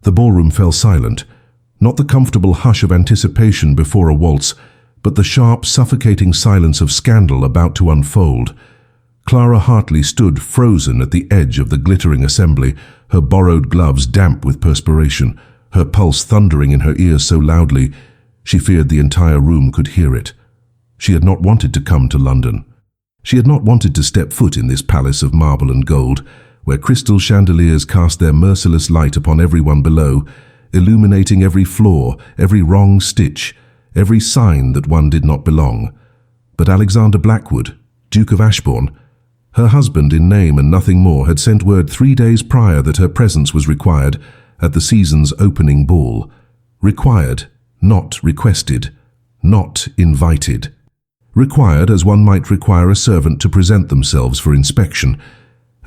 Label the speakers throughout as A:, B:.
A: The ballroom fell silent, not the comfortable hush of anticipation before a waltz, but the sharp, suffocating silence of scandal about to unfold. Clara Hartley stood frozen at the edge of the glittering assembly, her borrowed gloves damp with perspiration, her pulse thundering in her ears so loudly she feared the entire room could hear it. She had not wanted to come to London. She had not wanted to step foot in this palace of marble and gold, where crystal chandeliers cast their merciless light upon everyone below, illuminating every flaw, every wrong stitch, every sign that one did not belong. But Alexander Blackwood, Duke of Ashbourne, her husband in name and nothing more, had sent word 3 days prior that her presence was required at the season's opening ball. Required, not requested, not invited. Required as one might require a servant to present themselves for inspection.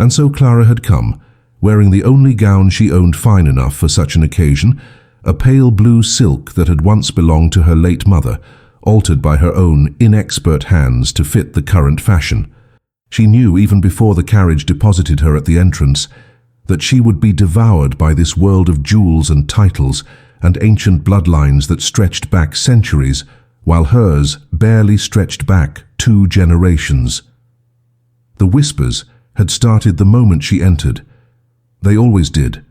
A: And so Clara had come, wearing the only gown she owned fine enough for such an occasion, a pale blue silk that had once belonged to her late mother, altered by her own inexpert hands to fit the current fashion. She knew even before the carriage deposited her at the entrance that she would be devoured by this world of jewels and titles and ancient bloodlines that stretched back centuries, while hers barely stretched back 2 generations. The whispers had started the moment she entered. They always did.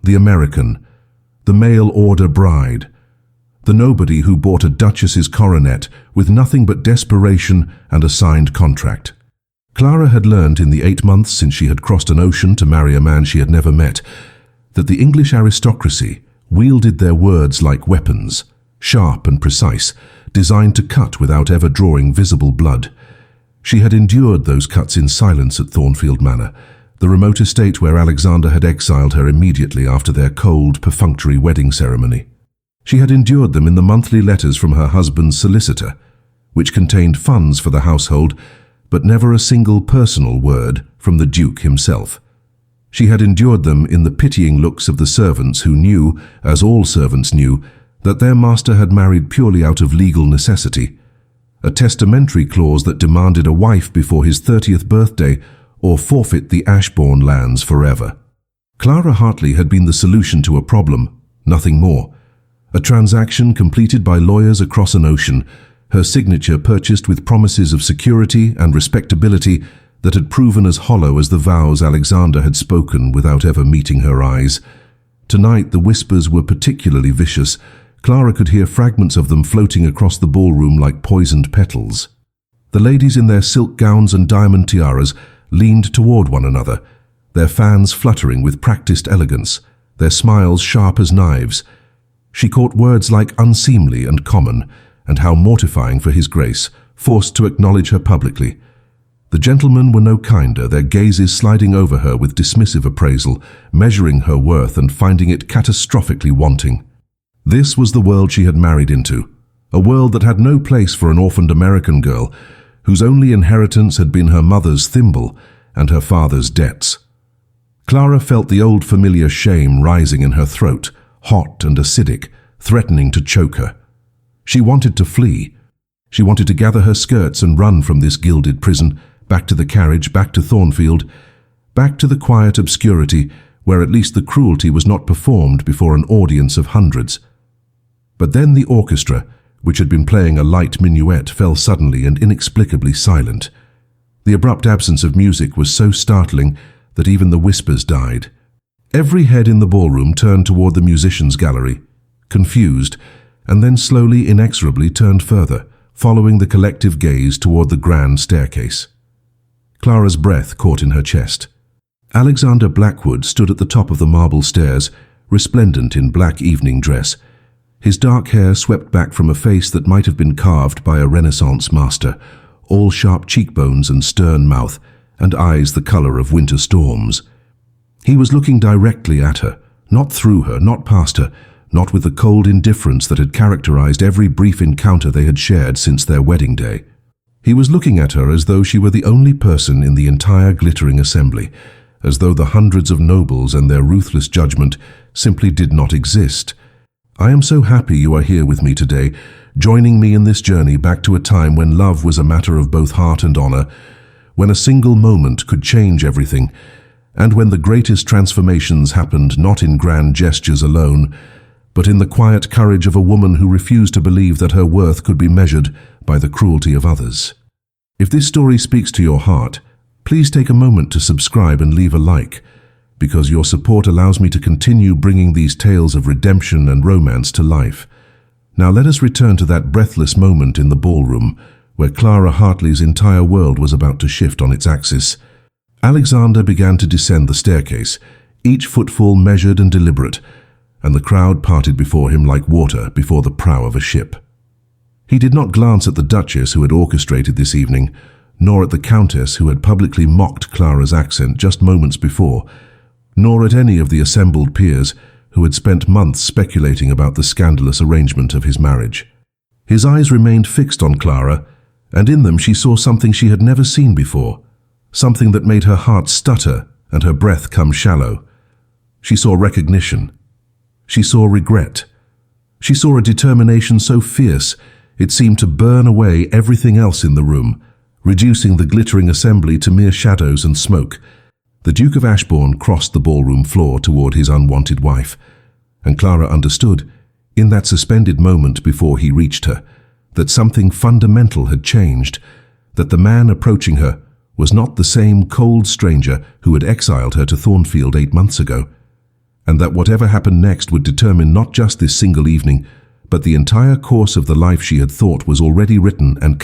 A: The American, the mail-order bride, the nobody who bought a duchess's coronet with nothing but desperation and a signed contract. Clara had learned in the 8 months since she had crossed an ocean to marry a man she had never met that the English aristocracy wielded their words like weapons, sharp and precise, designed to cut without ever drawing visible blood. She had endured those cuts in silence at Thornfield Manor, the remote estate where Alexander had exiled her immediately after their cold, perfunctory wedding ceremony. She had endured them in the monthly letters from her husband's solicitor, which contained funds for the household, but never a single personal word from the Duke himself. She had endured them in the pitying looks of the servants who knew, as all servants knew, that their master had married purely out of legal necessity, a testamentary clause that demanded a wife before his 30th birthday or forfeit the Ashbourne lands forever. Clara Hartley had been the solution to a problem, nothing more. A transaction completed by lawyers across an ocean, her signature purchased with promises of security and respectability that had proven as hollow as the vows Alexander had spoken without ever meeting her eyes. Tonight the whispers were particularly vicious. Clara could hear fragments of them floating across the ballroom like poisoned petals. The ladies in their silk gowns and diamond tiaras leaned toward one another, their fans fluttering with practiced elegance, their smiles sharp as knives. She caught words like unseemly and common, and how mortifying for his grace, forced to acknowledge her publicly. The gentlemen were no kinder, their gazes sliding over her with dismissive appraisal, measuring her worth and finding it catastrophically wanting. This was the world she had married into, a world that had no place for an orphaned American girl, whose only inheritance had been her mother's thimble and her father's debts. Clara felt the old familiar shame rising in her throat, hot and acidic, threatening to choke her. She wanted to flee. She wanted to gather her skirts and run from this gilded prison, back to the carriage, back to Thornfield, back to the quiet obscurity where at least the cruelty was not performed before an audience of hundreds. But then the orchestra, which had been playing a light minuet, fell suddenly and inexplicably silent. The abrupt absence of music was so startling that even the whispers died. Every head in the ballroom turned toward the musicians' gallery, confused, and then slowly, inexorably turned further, following the collective gaze toward the grand staircase. Clara's breath caught in her chest. Alexander Blackwood stood at the top of the marble stairs, resplendent in black evening dress. His dark hair swept back from a face that might have been carved by a Renaissance master, all sharp cheekbones and stern mouth, and eyes the color of winter storms. He was looking directly at her, not through her, not past her, not with the cold indifference that had characterized every brief encounter they had shared since their wedding day. He was looking at her as though she were the only person in the entire glittering assembly, as though the hundreds of nobles and their ruthless judgment simply did not exist. "I am so happy you are here with me today, joining me in this journey back to a time when love was a matter of both heart and honor, when a single moment could change everything, and when the greatest transformations happened not in grand gestures alone, but in the quiet courage of a woman who refused to believe that her worth could be measured by the cruelty of others. If this story speaks to your heart, please take a moment to subscribe and leave a like, because your support allows me to continue bringing these tales of redemption and romance to life. Now let us return to that breathless moment in the ballroom, where Clara Hartley's entire world was about to shift on its axis. Alexander began to descend the staircase, each footfall measured and deliberate, and the crowd parted before him like water before the prow of a ship. He did not glance at the Duchess who had orchestrated this evening, nor at the Countess who had publicly mocked Clara's accent just moments before, nor at any of the assembled peers who had spent months speculating about the scandalous arrangement of his marriage. His eyes remained fixed on Clara, and in them she saw something she had never seen before, something that made her heart stutter and her breath come shallow. She saw recognition. She saw regret. She saw a determination so fierce it seemed to burn away everything else in the room, reducing the glittering assembly to mere shadows and smoke. The Duke of Ashbourne crossed the ballroom floor toward his unwanted wife, and Clara understood, in that suspended moment before he reached her, that something fundamental had changed, that the man approaching her was not the same cold stranger who had exiled her to Thornfield 8 months ago, and that whatever happened next would determine not just this single evening, but the entire course of the life she had thought was already written and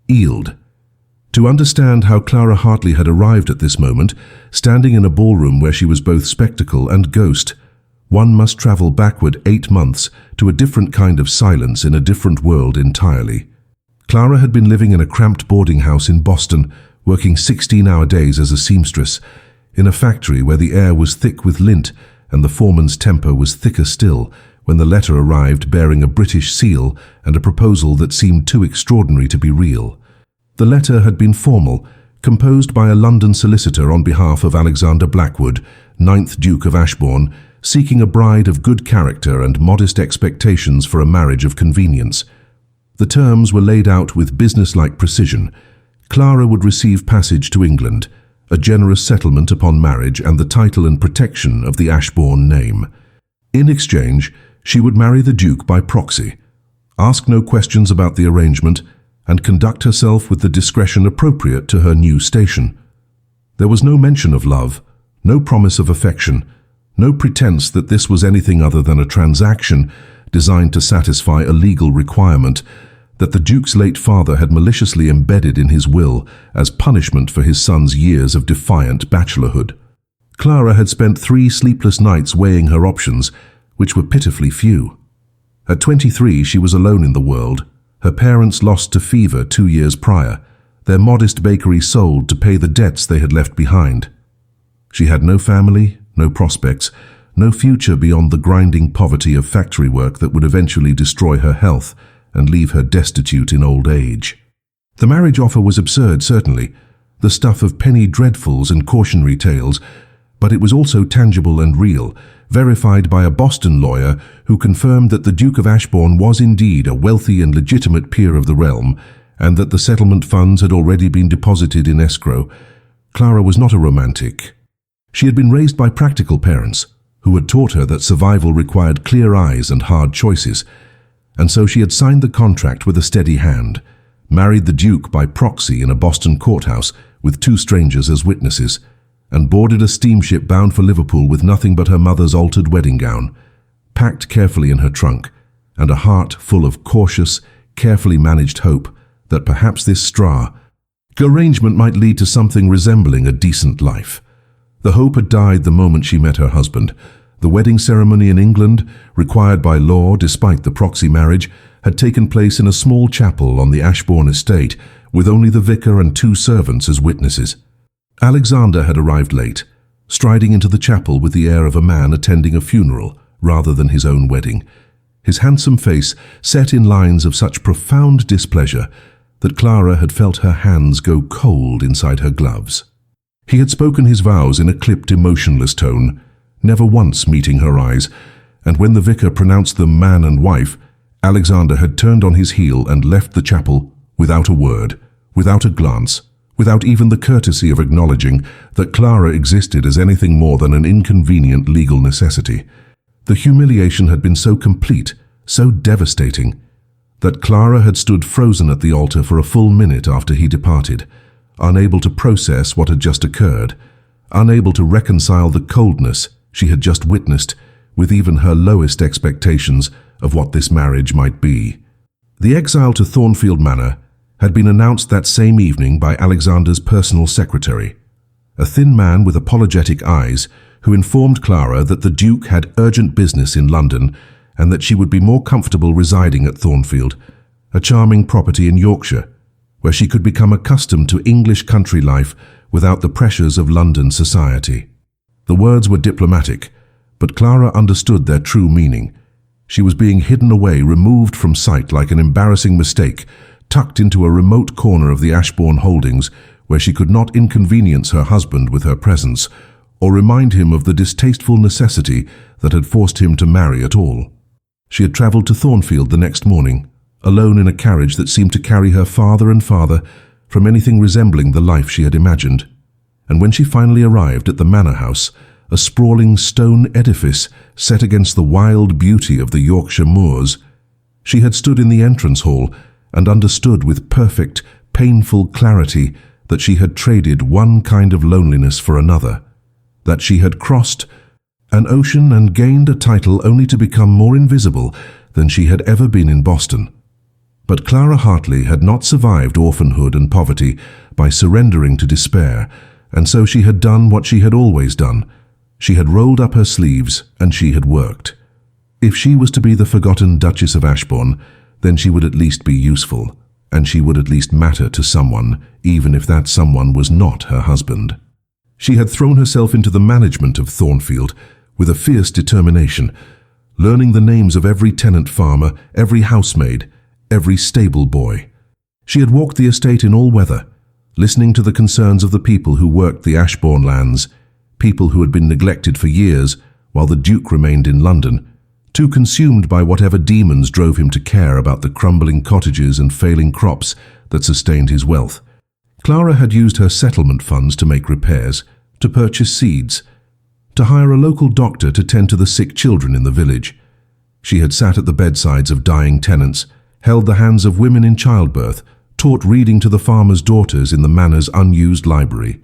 A: sealed. To understand how Clara Hartley had arrived at this moment, standing in a ballroom where she was both spectacle and ghost, one must travel backward 8 months to a different kind of silence in a different world entirely. Clara had been living in a cramped boarding house in Boston, working 16-hour days as a seamstress, in a factory where the air was thick with lint and the foreman's temper was thicker still, when the letter arrived bearing a British seal and a proposal that seemed too extraordinary to be real. The letter had been formal, composed by a London solicitor on behalf of Alexander Blackwood, 9th Duke of Ashbourne, seeking a bride of good character and modest expectations for a marriage of convenience. The terms were laid out with businesslike precision. Clara would receive passage to England, a generous settlement upon marriage and the title and protection of the Ashbourne name. In exchange, she would marry the Duke by proxy, ask no questions about the arrangement, and conduct herself with the discretion appropriate to her new station. There was no mention of love, no promise of affection, no pretense that this was anything other than a transaction designed to satisfy a legal requirement that the Duke's late father had maliciously embedded in his will as punishment for his son's years of defiant bachelorhood. Clara had spent 3 sleepless nights weighing her options, which were pitifully few. At 23, she was alone in the world, her parents lost to fever 2 years prior, their modest bakery sold to pay the debts they had left behind. She had no family, no prospects, no future beyond the grinding poverty of factory work that would eventually destroy her health and leave her destitute in old age. The marriage offer was absurd, certainly, the stuff of penny dreadfuls and cautionary tales, but it was also tangible and real, verified by a Boston lawyer who confirmed that the Duke of Ashbourne was indeed a wealthy and legitimate peer of the realm, and that the settlement funds had already been deposited in escrow. Clara was not a romantic. She had been raised by practical parents, who had taught her that survival required clear eyes and hard choices, and so she had signed the contract with a steady hand, married the Duke by proxy in a Boston courthouse with 2 strangers as witnesses, and boarded a steamship bound for Liverpool with nothing but her mother's altered wedding gown, packed carefully in her trunk, and a heart full of cautious, carefully managed hope that perhaps this arrangement might lead to something resembling a decent life. The hope had died the moment she met her husband. The wedding ceremony in England, required by law despite the proxy marriage, had taken place in a small chapel on the Ashbourne estate, with only the vicar and 2 servants as witnesses. Alexander had arrived late, striding into the chapel with the air of a man attending a funeral rather than his own wedding, his handsome face set in lines of such profound displeasure that Clara had felt her hands go cold inside her gloves. He had spoken his vows in a clipped, emotionless tone, never once meeting her eyes, and when the vicar pronounced them man and wife, Alexander had turned on his heel and left the chapel without a word, without a glance, without even the courtesy of acknowledging that Clara existed as anything more than an inconvenient legal necessity. The humiliation had been so complete, so devastating, that Clara had stood frozen at the altar for a full minute after he departed, unable to process what had just occurred, unable to reconcile the coldness she had just witnessed with even her lowest expectations of what this marriage might be. The exile to Thornfield Manor had been announced that same evening by Alexander's personal secretary, a thin man with apologetic eyes who informed Clara that the Duke had urgent business in London and that she would be more comfortable residing at Thornfield, a charming property in Yorkshire, where she could become accustomed to English country life without the pressures of London society. The words were diplomatic, but Clara understood their true meaning. She was being hidden away, removed from sight like an embarrassing mistake, tucked into a remote corner of the Ashbourne holdings where she could not inconvenience her husband with her presence or remind him of the distasteful necessity that had forced him to marry at all. She had travelled to Thornfield the next morning, alone in a carriage that seemed to carry her farther and farther from anything resembling the life she had imagined. And when she finally arrived at the manor house, a sprawling stone edifice set against the wild beauty of the Yorkshire moors, she had stood in the entrance hall and understood with perfect, painful clarity that she had traded one kind of loneliness for another, that she had crossed an ocean and gained a title only to become more invisible than she had ever been in Boston. But Clara Hartley had not survived orphanhood and poverty by surrendering to despair, and so she had done what she had always done. She had rolled up her sleeves and she had worked. If she was to be the forgotten Duchess of Ashbourne, then she would at least be useful, and she would at least matter to someone, even if that someone was not her husband. She had thrown herself into the management of Thornfield with a fierce determination, learning the names of every tenant farmer, every housemaid, every stable boy. She had walked the estate in all weather, listening to the concerns of the people who worked the Ashbourne lands, people who had been neglected for years while the Duke remained in London, too consumed by whatever demons drove him to care about the crumbling cottages and failing crops that sustained his wealth. Clara had used her settlement funds to make repairs, to purchase seeds, to hire a local doctor to tend to the sick children in the village. She had sat at the bedsides of dying tenants, held the hands of women in childbirth, taught reading to the farmers' daughters in the manor's unused library.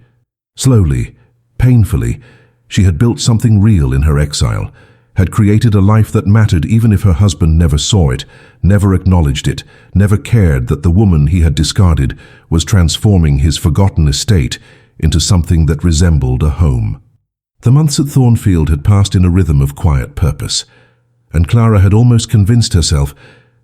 A: Slowly, painfully, she had built something real in her exile, had created a life that mattered even if her husband never saw it, never acknowledged it, never cared that the woman he had discarded was transforming his forgotten estate into something that resembled a home. The months at Thornfield had passed in a rhythm of quiet purpose, and Clara had almost convinced herself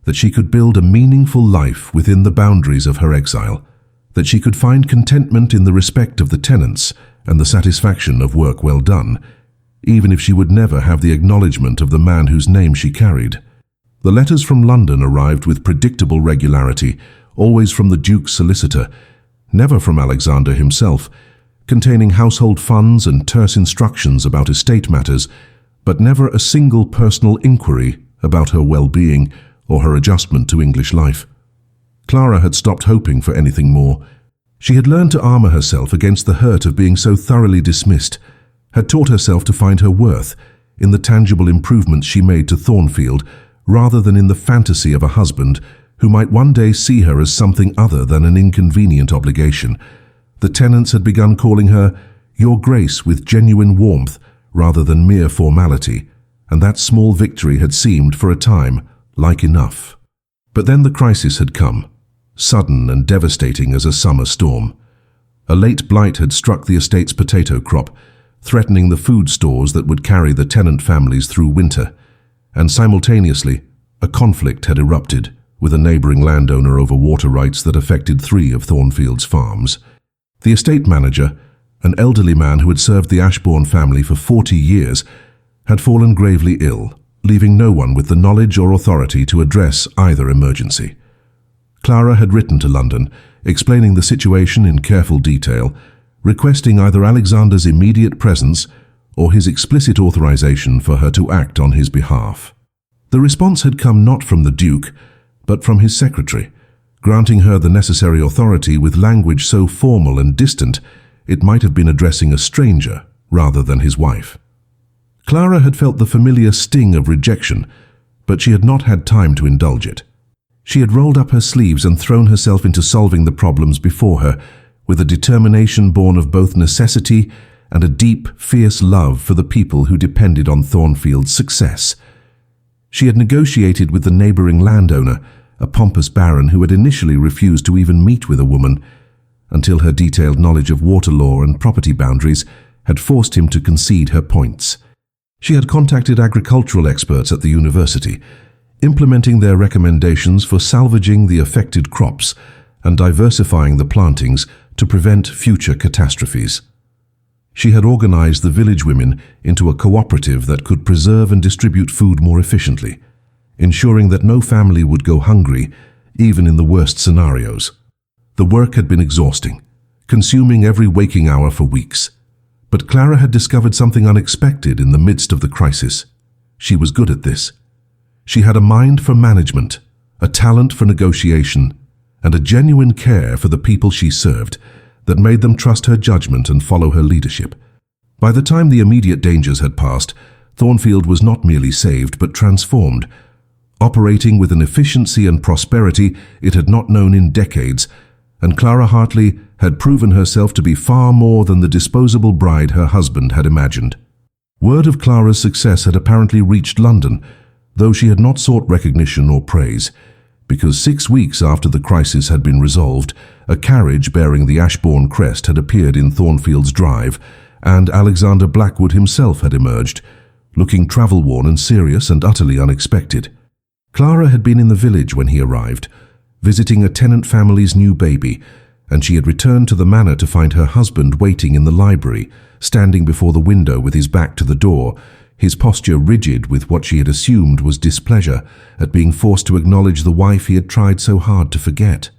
A: that she could build a meaningful life within the boundaries of her exile, that she could find contentment in the respect of the tenants and the satisfaction of work well done, even if she would never have the acknowledgement of the man whose name she carried. The letters from London arrived with predictable regularity, always from the Duke's solicitor, never from Alexander himself, containing household funds and terse instructions about estate matters, but never a single personal inquiry about her well-being or her adjustment to English life. Clara had stopped hoping for anything more. She had learned to armor herself against the hurt of being so thoroughly dismissed, had taught herself to find her worth in the tangible improvements she made to Thornfield rather than in the fantasy of a husband who might one day see her as something other than an inconvenient obligation. The tenants had begun calling her Your Grace with genuine warmth rather than mere formality, and that small victory had seemed, for a time, like enough. But then the crisis had come, sudden and devastating as a summer storm. A late blight had struck the estate's potato crop, threatening the food stores that would carry the tenant families through winter, and simultaneously, a conflict had erupted with a neighbouring landowner over water rights that affected 3 of Thornfield's farms. The estate manager, an elderly man who had served the Ashbourne family for 40 years, had fallen gravely ill, leaving no one with the knowledge or authority to address either emergency. Clara had written to London, explaining the situation in careful detail, requesting either Alexander's immediate presence or his explicit authorization for her to act on his behalf. The response had come not from the Duke, but from his secretary, granting her the necessary authority with language so formal and distant it might have been addressing a stranger rather than his wife. Clara had felt the familiar sting of rejection, but she had not had time to indulge it. She had rolled up her sleeves and thrown herself into solving the problems before her, with a determination born of both necessity and a deep, fierce love for the people who depended on Thornfield's success. She had negotiated with the neighboring landowner, a pompous baron who had initially refused to even meet with a woman, until her detailed knowledge of water law and property boundaries had forced him to concede her points. She had contacted agricultural experts at the university, implementing their recommendations for salvaging the affected crops and diversifying the plantings to prevent future catastrophes. She had organized the village women into a cooperative that could preserve and distribute food more efficiently, ensuring that no family would go hungry, even in the worst scenarios. The work had been exhausting, consuming every waking hour for weeks. But Clara had discovered something unexpected in the midst of the crisis. She was good at this. She had a mind for management, a talent for negotiation, and a genuine care for the people she served that made them trust her judgment and follow her leadership. By the time the immediate dangers had passed, Thornfield was not merely saved but transformed, operating with an efficiency and prosperity it had not known in decades, and Clara Hartley had proven herself to be far more than the disposable bride her husband had imagined. Word of Clara's success had apparently reached London, though she had not sought recognition or praise, because 6 weeks after the crisis had been resolved, a carriage bearing the Ashbourne crest had appeared in Thornfield's drive, and Alexander Blackwood himself had emerged, looking travel-worn and serious and utterly unexpected. Clara had been in the village when he arrived, visiting a tenant family's new baby, and she had returned to the manor to find her husband waiting in the library, standing before the window with his back to the door, his posture rigid with what she had assumed was displeasure at being forced to acknowledge the wife he had tried so hard to forget.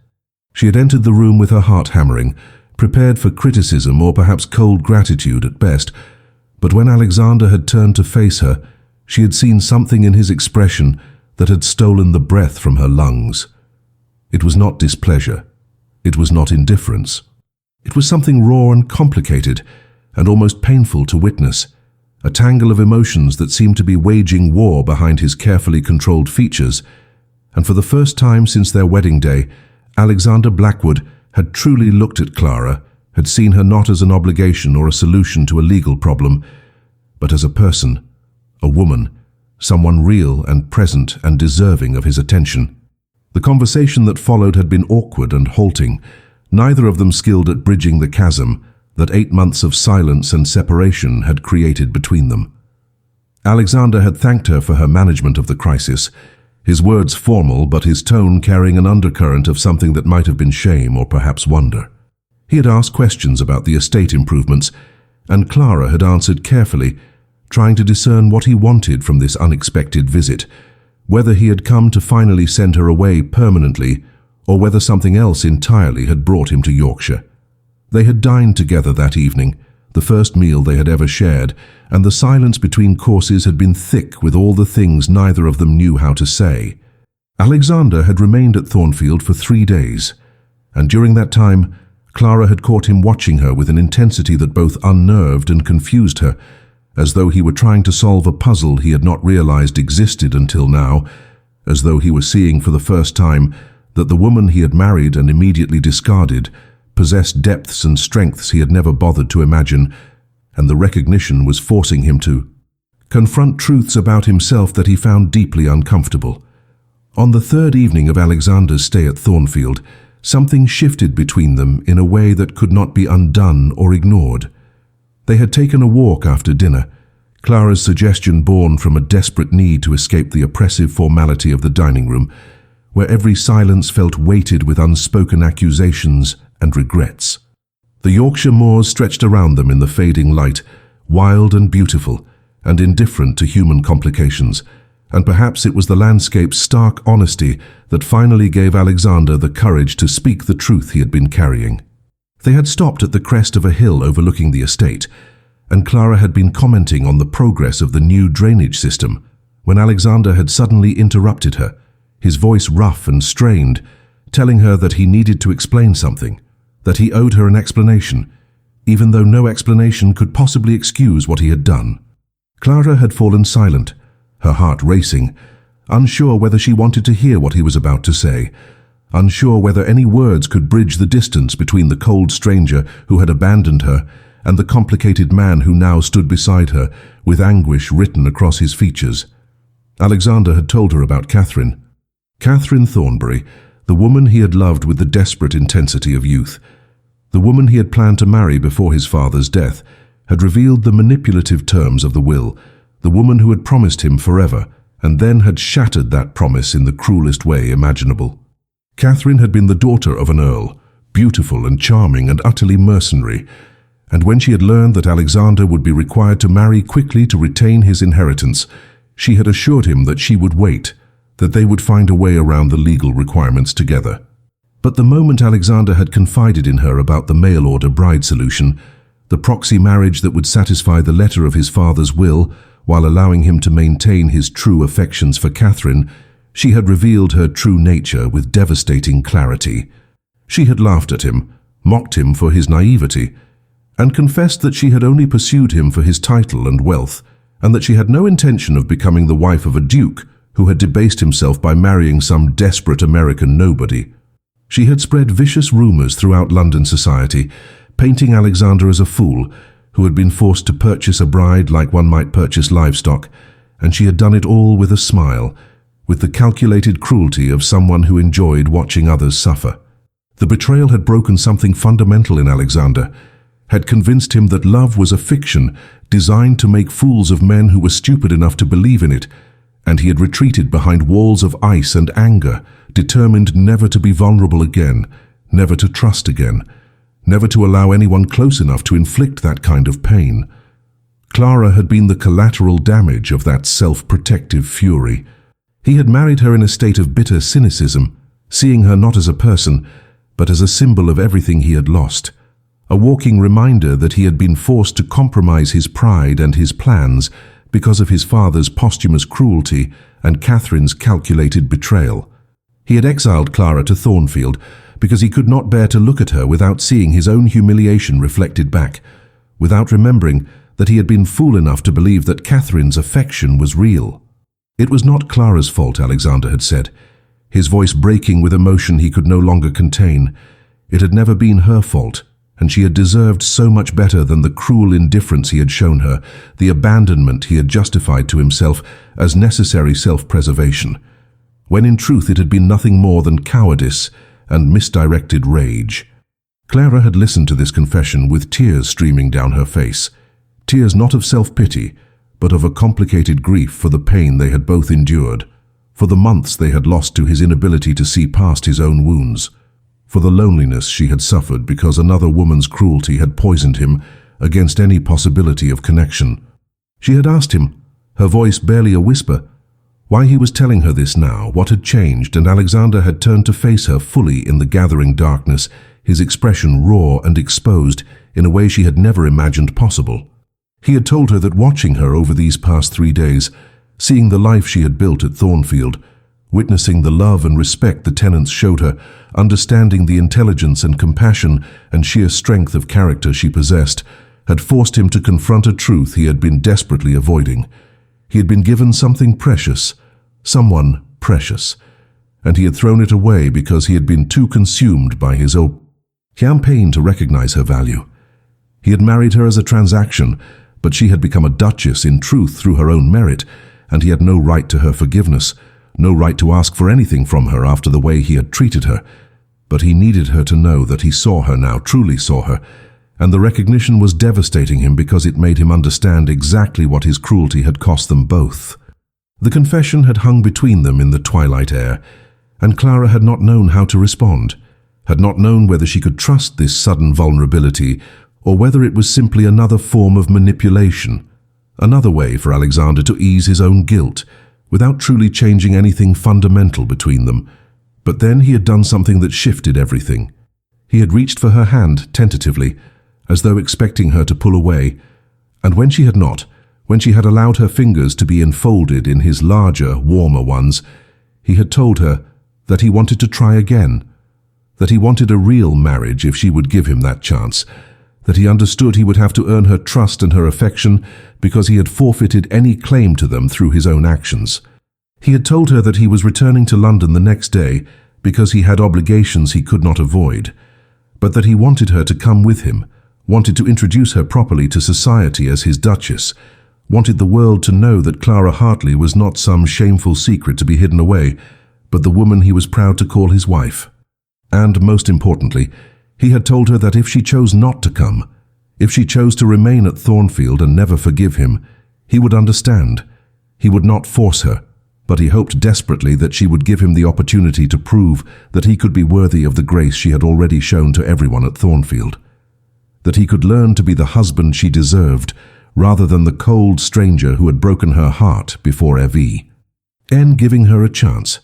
A: She had entered the room with her heart hammering, prepared for criticism or perhaps cold gratitude at best, but when Alexander had turned to face her, she had seen something in his expression that had stolen the breath from her lungs. It was not displeasure. It was not indifference. It was something raw and complicated, and almost painful to witness, a tangle of emotions that seemed to be waging war behind his carefully controlled features, and for the first time since their wedding day, Alexander Blackwood had truly looked at Clara, had seen her not as an obligation or a solution to a legal problem, but as a person, a woman, someone real and present and deserving of his attention. The conversation that followed had been awkward and halting, neither of them skilled at bridging the chasm that 8 months of silence and separation had created between them. Alexander had thanked her for her management of the crisis, his words formal but his tone carrying an undercurrent of something that might have been shame or perhaps wonder. He had asked questions about the estate improvements, and Clara had answered carefully, trying to discern what he wanted from this unexpected visit, whether he had come to finally send her away permanently or whether something else entirely had brought him to Yorkshire. They had dined together that evening, the first meal they had ever shared, and the silence between courses had been thick with all the things neither of them knew how to say. Alexander had remained at Thornfield for 3 days, and during that time, Clara had caught him watching her with an intensity that both unnerved and confused her, as though he were trying to solve a puzzle he had not realized existed until now, as though he were seeing for the first time that the woman he had married and immediately discarded possessed depths and strengths he had never bothered to imagine, and the recognition was forcing him to confront truths about himself that he found deeply uncomfortable. On the 3rd evening of Alexander's stay at Thornfield, something shifted between them in a way that could not be undone or ignored. They had taken a walk after dinner, Clara's suggestion born from a desperate need to escape the oppressive formality of the dining room, where every silence felt weighted with unspoken accusations and regrets. The Yorkshire moors stretched around them in the fading light, wild and beautiful, and indifferent to human complications, and perhaps it was the landscape's stark honesty that finally gave Alexander the courage to speak the truth he had been carrying. They had stopped at the crest of a hill overlooking the estate, and Clara had been commenting on the progress of the new drainage system when Alexander had suddenly interrupted her, his voice rough and strained, telling her that he needed to explain something, that he owed her an explanation, even though no explanation could possibly excuse what he had done. Clara had fallen silent, her heart racing, unsure whether she wanted to hear what he was about to say, unsure whether any words could bridge the distance between the cold stranger who had abandoned her and the complicated man who now stood beside her, with anguish written across his features. Alexander had told her about Catherine. Catherine Thornbury, the woman he had loved with the desperate intensity of youth. The woman he had planned to marry before his father's death, had revealed the manipulative terms of the will, the woman who had promised him forever, and then had shattered that promise in the cruelest way imaginable. Catherine had been the daughter of an earl, beautiful and charming and utterly mercenary, and when she had learned that Alexander would be required to marry quickly to retain his inheritance, she had assured him that she would wait, that they would find a way around the legal requirements together. But the moment Alexander had confided in her about the mail-order bride solution, the proxy marriage that would satisfy the letter of his father's will while allowing him to maintain his true affections for Catherine, she had revealed her true nature with devastating clarity. She had laughed at him, mocked him for his naivety, and confessed that she had only pursued him for his title and wealth, and that she had no intention of becoming the wife of a duke who had debased himself by marrying some desperate American nobody. She had spread vicious rumors throughout London society, painting Alexander as a fool who had been forced to purchase a bride like one might purchase livestock, and she had done it all with a smile, with the calculated cruelty of someone who enjoyed watching others suffer. The betrayal had broken something fundamental in Alexander, had convinced him that love was a fiction designed to make fools of men who were stupid enough to believe in it, and he had retreated behind walls of ice and anger, determined never to be vulnerable again, never to trust again, never to allow anyone close enough to inflict that kind of pain. Clara had been the collateral damage of that self-protective fury. He had married her in a state of bitter cynicism, seeing her not as a person, but as a symbol of everything he had lost, a walking reminder that he had been forced to compromise his pride and his plans because of his father's posthumous cruelty and Catherine's calculated betrayal. He had exiled Clara to Thornfield because he could not bear to look at her without seeing his own humiliation reflected back, without remembering that he had been fool enough to believe that Catherine's affection was real. It was not Clara's fault, Alexander had said, his voice breaking with emotion he could no longer contain. It had never been her fault, and she had deserved so much better than the cruel indifference he had shown her, the abandonment he had justified to himself as necessary self-preservation, when in truth it had been nothing more than cowardice and misdirected rage. Clara had listened to this confession with tears streaming down her face, tears not of self-pity, but of a complicated grief for the pain they had both endured, for the months they had lost to his inability to see past his own wounds, for the loneliness she had suffered because another woman's cruelty had poisoned him against any possibility of connection. She had asked him, her voice barely a whisper, why he was telling her this now, what had changed, and Alexander had turned to face her fully in the gathering darkness, his expression raw and exposed in a way she had never imagined possible. He had told her that watching her over these past 3 days, seeing the life she had built at Thornfield, witnessing the love and respect the tenants showed her, understanding the intelligence and compassion and sheer strength of character she possessed, had forced him to confront a truth he had been desperately avoiding. He had been given something precious, someone precious, and he had thrown it away because he had been too consumed by his own. He had pain to recognize her value. He had married her as a transaction, but she had become a duchess in truth through her own merit, and he had no right to her forgiveness, no right to ask for anything from her after the way he had treated her. But he needed her to know that he saw her now, truly saw her, and the recognition was devastating him because it made him understand exactly what his cruelty had cost them both. The confession had hung between them in the twilight air, and Clara had not known how to respond, had not known whether she could trust this sudden vulnerability or whether it was simply another form of manipulation, another way for Alexander to ease his own guilt, without truly changing anything fundamental between them. But then he had done something that shifted everything. He had reached for her hand tentatively, as though expecting her to pull away, and when she had not, when she had allowed her fingers to be enfolded in his larger, warmer ones, he had told her that he wanted to try again, that he wanted a real marriage if she would give him that chance, that he understood he would have to earn her trust and her affection because he had forfeited any claim to them through his own actions. He had told her that he was returning to London the next day because he had obligations he could not avoid, but that he wanted her to come with him, wanted to introduce her properly to society as his Duchess, wanted the world to know that Clara Hartley was not some shameful secret to be hidden away, but the woman he was proud to call his wife. And, most importantly, he had told her that if she chose not to come, if she chose to remain at Thornfield and never forgive him, he would understand. He would not force her, but he hoped desperately that she would give him the opportunity to prove that he could be worthy of the grace she had already shown to everyone at Thornfield, that he could learn to be the husband she deserved, rather than the cold stranger who had broken her heart before Evie. And giving her a chance.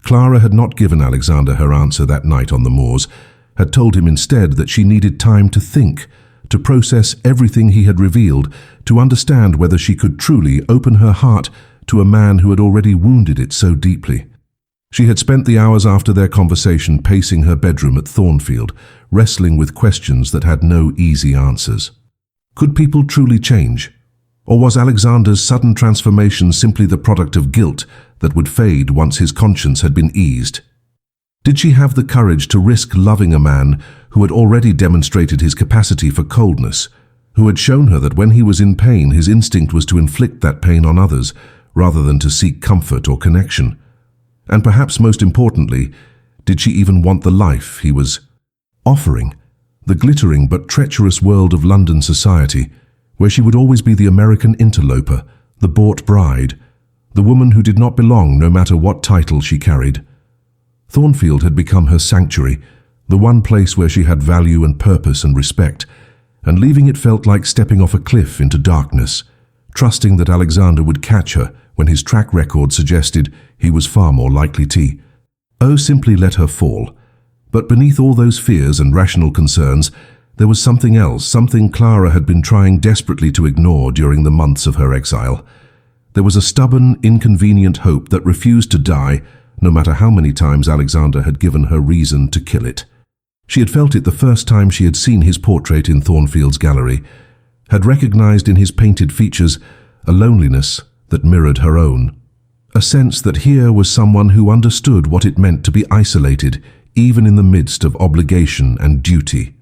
A: Clara had not given Alexander her answer that night on the moors, had told him instead that she needed time to think, to process everything he had revealed, to understand whether she could truly open her heart to a man who had already wounded it so deeply. She had spent the hours after their conversation pacing her bedroom at Thornfield, wrestling with questions that had no easy answers. Could people truly change? Or was Alexander's sudden transformation simply the product of guilt that would fade once his conscience had been eased? Did she have the courage to risk loving a man who had already demonstrated his capacity for coldness, who had shown her that when he was in pain his instinct was to inflict that pain on others, rather than to seek comfort or connection? And perhaps most importantly, did she even want the life he was offering? The glittering but treacherous world of London society, where she would always be the American interloper, the bought bride, the woman who did not belong no matter what title she carried. Thornfield had become her sanctuary, the one place where she had value and purpose and respect, and leaving it felt like stepping off a cliff into darkness, trusting that Alexander would catch her when his track record suggested he was far more likely to. Oh, simply let her fall. But beneath all those fears and rational concerns, there was something else, something Clara had been trying desperately to ignore during the months of her exile. There was a stubborn, inconvenient hope that refused to die, no matter how many times Alexander had given her reason to kill it. She had felt it the first time she had seen his portrait in Thornfield's gallery, had recognized in his painted features a loneliness that mirrored her own, a sense that here was someone who understood what it meant to be isolated, even in the midst of obligation and duty.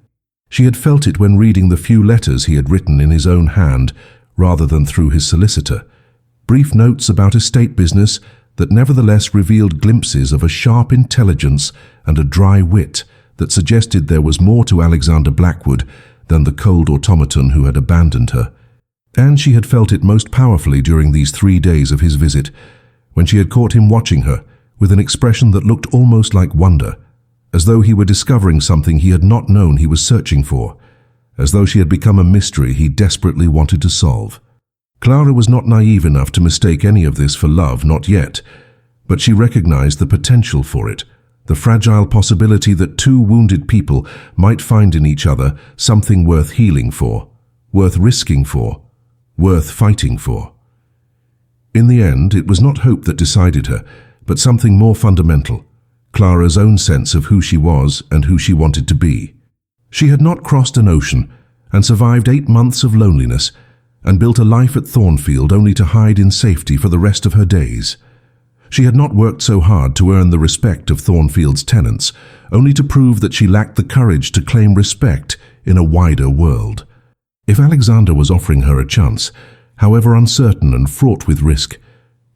A: She had felt it when reading the few letters he had written in his own hand, rather than through his solicitor, brief notes about estate business that nevertheless revealed glimpses of a sharp intelligence and a dry wit that suggested there was more to Alexander Blackwood than the cold automaton who had abandoned her. And she had felt it most powerfully during these 3 days of his visit, when she had caught him watching her with an expression that looked almost like wonder, as though he were discovering something he had not known he was searching for, as though she had become a mystery he desperately wanted to solve. Clara was not naive enough to mistake any of this for love, not yet, but she recognized the potential for it, the fragile possibility that two wounded people might find in each other something worth healing for, worth risking for, worth fighting for. In the end, it was not hope that decided her, but something more fundamental, Clara's own sense of who she was and who she wanted to be. She had not crossed an ocean and survived 8 months of loneliness and built a life at Thornfield only to hide in safety for the rest of her days. She had not worked so hard to earn the respect of Thornfield's tenants, only to prove that she lacked the courage to claim respect in a wider world. If Alexander was offering her a chance, however uncertain and fraught with risk,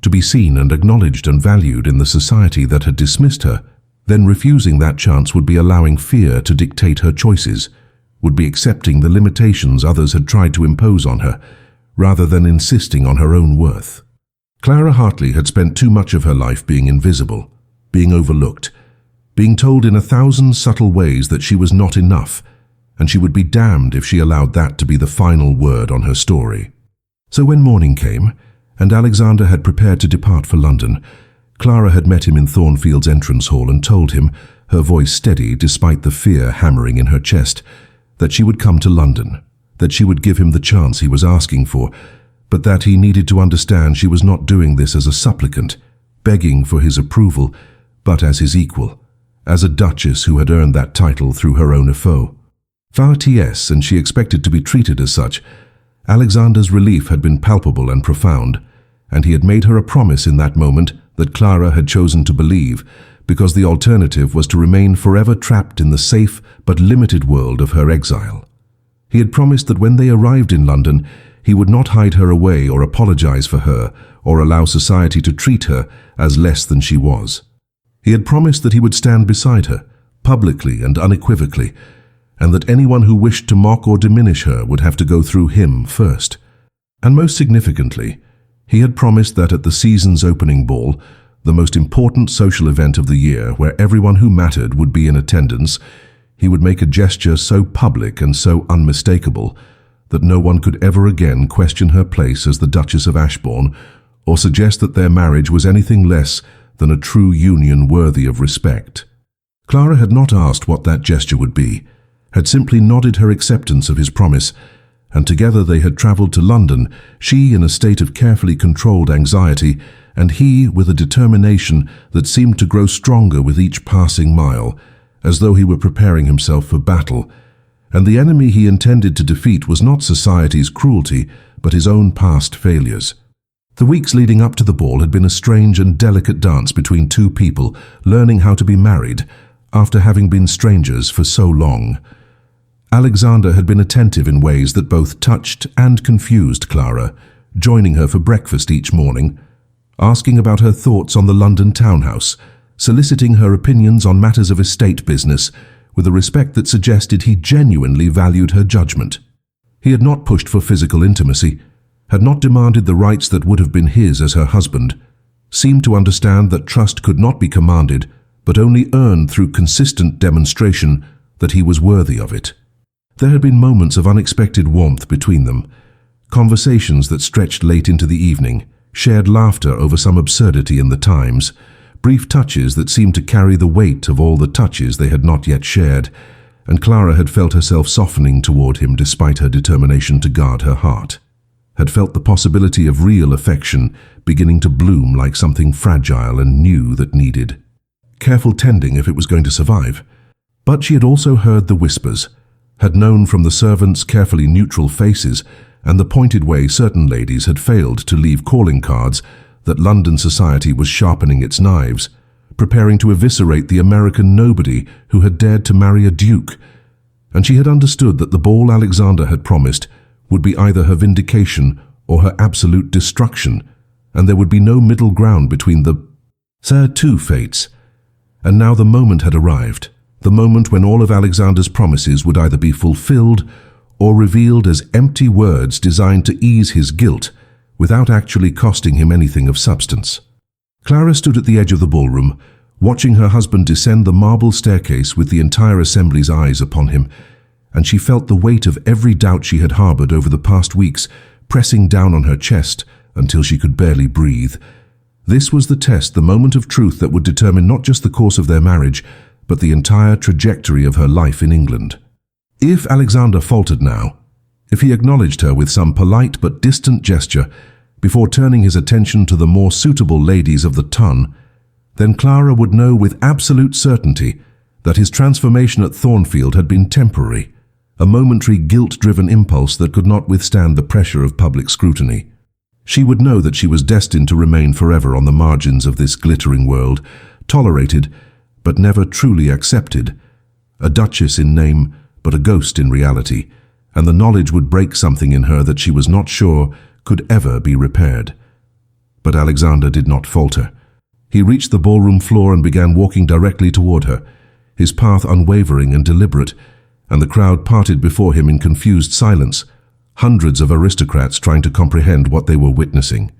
A: to be seen and acknowledged and valued in the society that had dismissed her, then refusing that chance would be allowing fear to dictate her choices, would be accepting the limitations others had tried to impose on her, rather than insisting on her own worth. Clara Hartley had spent too much of her life being invisible, being overlooked, being told in 1,000 subtle ways that she was not enough, and she would be damned if she allowed that to be the final word on her story. So when morning came, and Alexander had prepared to depart for London, Clara had met him in Thornfield's entrance hall and told him, her voice steady despite the fear hammering in her chest, that she would come to London, that she would give him the chance he was asking for, but that he needed to understand she was not doing this as a supplicant, begging for his approval, but as his equal, as a duchess who had earned that title through her own effort. FIRST, and she expected to be treated as such. Alexander's relief had been palpable and profound, and he had made her a promise in that moment that Clara had chosen to believe, because the alternative was to remain forever trapped in the safe but limited world of her exile. He had promised that when they arrived in London, he would not hide her away or apologize for her or allow society to treat her as less than she was. He had promised that he would stand beside her, publicly and unequivocally, and that anyone who wished to mock or diminish her would have to go through him first. And most significantly, he had promised that at the season's opening ball, the most important social event of the year where everyone who mattered would be in attendance, he would make a gesture so public and so unmistakable that no one could ever again question her place as the Duchess of Ashbourne or suggest that their marriage was anything less than a true union worthy of respect. Clara had not asked what that gesture would be, had simply nodded her acceptance of his promise, and together they had travelled to London, she in a state of carefully controlled anxiety, and he with a determination that seemed to grow stronger with each passing mile, as though he were preparing himself for battle. And the enemy he intended to defeat was not society's cruelty, but his own past failures. The weeks leading up to the ball had been a strange and delicate dance between two people learning how to be married after having been strangers for so long. Alexander had been attentive in ways that both touched and confused Clara, joining her for breakfast each morning, asking about her thoughts on the London townhouse, soliciting her opinions on matters of estate business, with a respect that suggested he genuinely valued her judgment. He had not pushed for physical intimacy, had not demanded the rights that would have been his as her husband, seemed to understand that trust could not be commanded, but only earned through consistent demonstration that he was worthy of it. There had been moments of unexpected warmth between them, conversations that stretched late into the evening, shared laughter over some absurdity in the Times, brief touches that seemed to carry the weight of all the touches they had not yet shared, and Clara had felt herself softening toward him despite her determination to guard her heart, had felt the possibility of real affection beginning to bloom like something fragile and new that needed careful tending if it was going to survive. But she had also heard the whispers, had known from the servants' carefully neutral faces and the pointed way certain ladies had failed to leave calling cards that London society was sharpening its knives, preparing to eviscerate the American nobody who had dared to marry a duke. And she had understood that the ball Alexander had promised would be either her vindication or her absolute destruction, and there would be no middle ground between the two fates. And now the moment had arrived, the moment when all of Alexander's promises would either be fulfilled or revealed as empty words designed to ease his guilt without actually costing him anything of substance. Clara stood at the edge of the ballroom, watching her husband descend the marble staircase with the entire assembly's eyes upon him, and she felt the weight of every doubt she had harbored over the past weeks pressing down on her chest until she could barely breathe. This was the test, the moment of truth that would determine not just the course of their marriage, but the entire trajectory of her life in England. If Alexander faltered now, if he acknowledged her with some polite but distant gesture before turning his attention to the more suitable ladies of the ton, then Clara would know with absolute certainty that his transformation at Thornfield had been temporary, a momentary guilt-driven impulse that could not withstand the pressure of public scrutiny. She would know that she was destined to remain forever on the margins of this glittering world, tolerated but never truly accepted, a duchess in name but a ghost in reality, and the knowledge would break something in her that she was not sure could ever be repaired. But Alexander did not falter. He reached the ballroom floor and began walking directly toward her, his path unwavering and deliberate, and the crowd parted before him in confused silence, hundreds of aristocrats trying to comprehend what they were witnessing.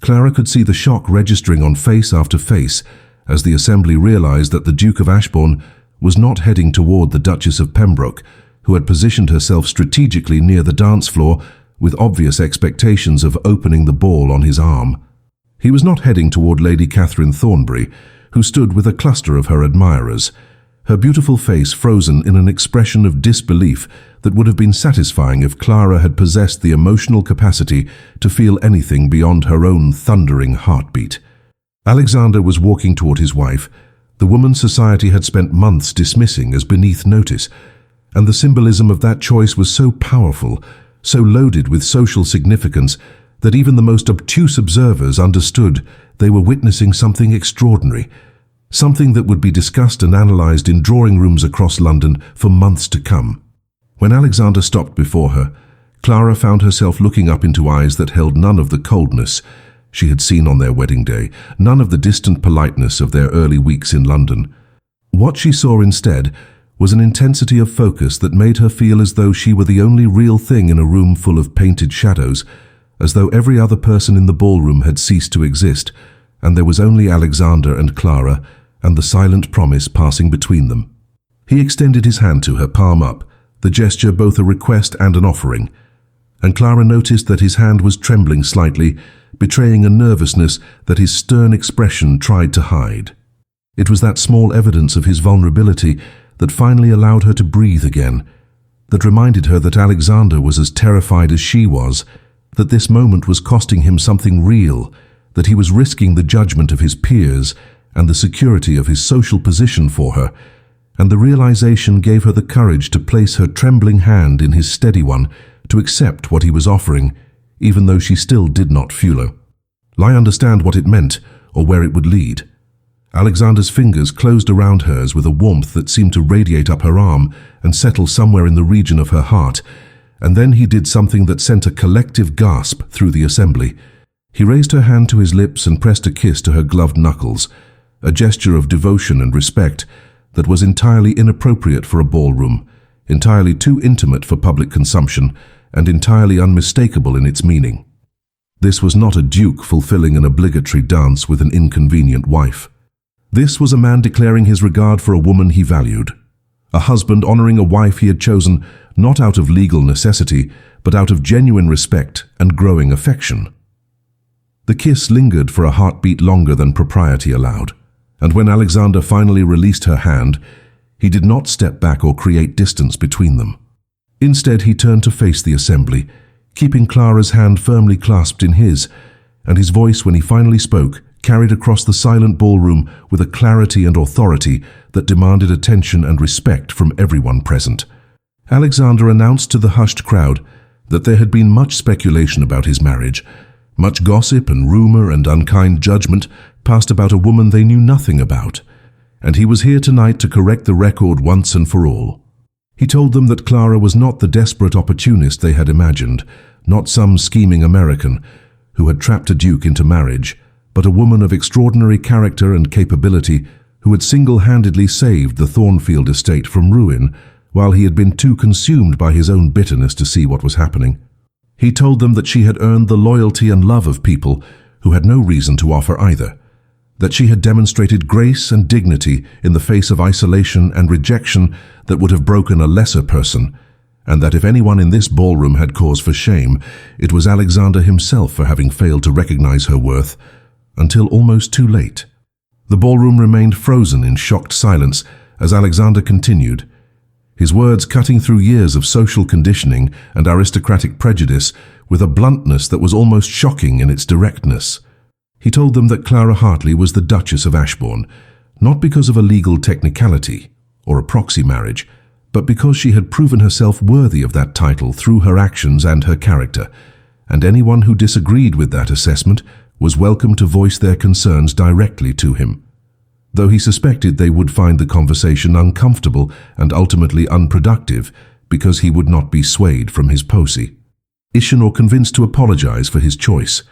A: Clara could see the shock registering on face after face as the assembly realized that the Duke of Ashbourne was not heading toward the Duchess of Pembroke, who had positioned herself strategically near the dance floor with obvious expectations of opening the ball on his arm. He was not heading toward Lady Catherine Thornbury, who stood with a cluster of her admirers, her beautiful face frozen in an expression of disbelief that would have been satisfying if Clara had possessed the emotional capacity to feel anything beyond her own thundering heartbeat. Alexander was walking toward his wife, the woman society had spent months dismissing as beneath notice, and the symbolism of that choice was so powerful, so loaded with social significance, that even the most obtuse observers understood they were witnessing something extraordinary, something that would be discussed and analysed in drawing rooms across London for months to come. When Alexander stopped before her, Clara found herself looking up into eyes that held none of the coldness she had seen on their wedding day, none of the distant politeness of their early weeks in London. What she saw instead was an intensity of focus that made her feel as though she were the only real thing in a room full of painted shadows, as though every other person in the ballroom had ceased to exist, and there was only Alexander and Clara and the silent promise passing between them. He extended his hand to her, palm up, the gesture both a request and an offering, and Clara noticed that his hand was trembling slightly, betraying a nervousness that his stern expression tried to hide. It was that small evidence of his vulnerability that finally allowed her to breathe again, that reminded her that Alexander was as terrified as she was, that this moment was costing him something real, that he was risking the judgment of his peers and the security of his social position for her, and the realization gave her the courage to place her trembling hand in his steady one, to accept what he was offering, even though she still did not fully understand what it meant or where it would lead. Alexander's fingers closed around hers with a warmth that seemed to radiate up her arm and settle somewhere in the region of her heart, and then he did something that sent a collective gasp through the assembly. He raised her hand to his lips and pressed a kiss to her gloved knuckles, a gesture of devotion and respect that was entirely inappropriate for a ballroom, entirely too intimate for public consumption, and entirely unmistakable in its meaning. This was not a duke fulfilling an obligatory dance with an inconvenient wife. This was a man declaring his regard for a woman he valued, a husband honoring a wife he had chosen not out of legal necessity, but out of genuine respect and growing affection. The kiss lingered for a heartbeat longer than propriety allowed, and when Alexander finally released her hand, he did not step back or create distance between them. Instead, he turned to face the assembly, keeping Clara's hand firmly clasped in his, and his voice, when he finally spoke, carried across the silent ballroom with a clarity and authority that demanded attention and respect from everyone present. Alexander announced to the hushed crowd that there had been much speculation about his marriage, much gossip and rumor and unkind judgment passed about a woman they knew nothing about, and he was here tonight to correct the record once and for all. He told them that Clara was not the desperate opportunist they had imagined, not some scheming American who had trapped a duke into marriage, but a woman of extraordinary character and capability who had single-handedly saved the Thornfield estate from ruin while he had been too consumed by his own bitterness to see what was happening. He told them that she had earned the loyalty and love of people who had no reason to offer either, that she had demonstrated grace and dignity in the face of isolation and rejection that would have broken a lesser person, and that if anyone in this ballroom had cause for shame, it was Alexander himself for having failed to recognize her worth, until almost too late. The ballroom remained frozen in shocked silence as Alexander continued, his words cutting through years of social conditioning and aristocratic prejudice with a bluntness that was almost shocking in its directness. He told them that Clara Hartley was the Duchess of Ashbourne, not because of a legal technicality or a proxy marriage, but because she had proven herself worthy of that title through her actions and her character, and anyone who disagreed with that assessment was welcome to voice their concerns directly to him, though he suspected they would find the conversation uncomfortable and ultimately unproductive because he would not be swayed from his position or convinced to apologize for his choice.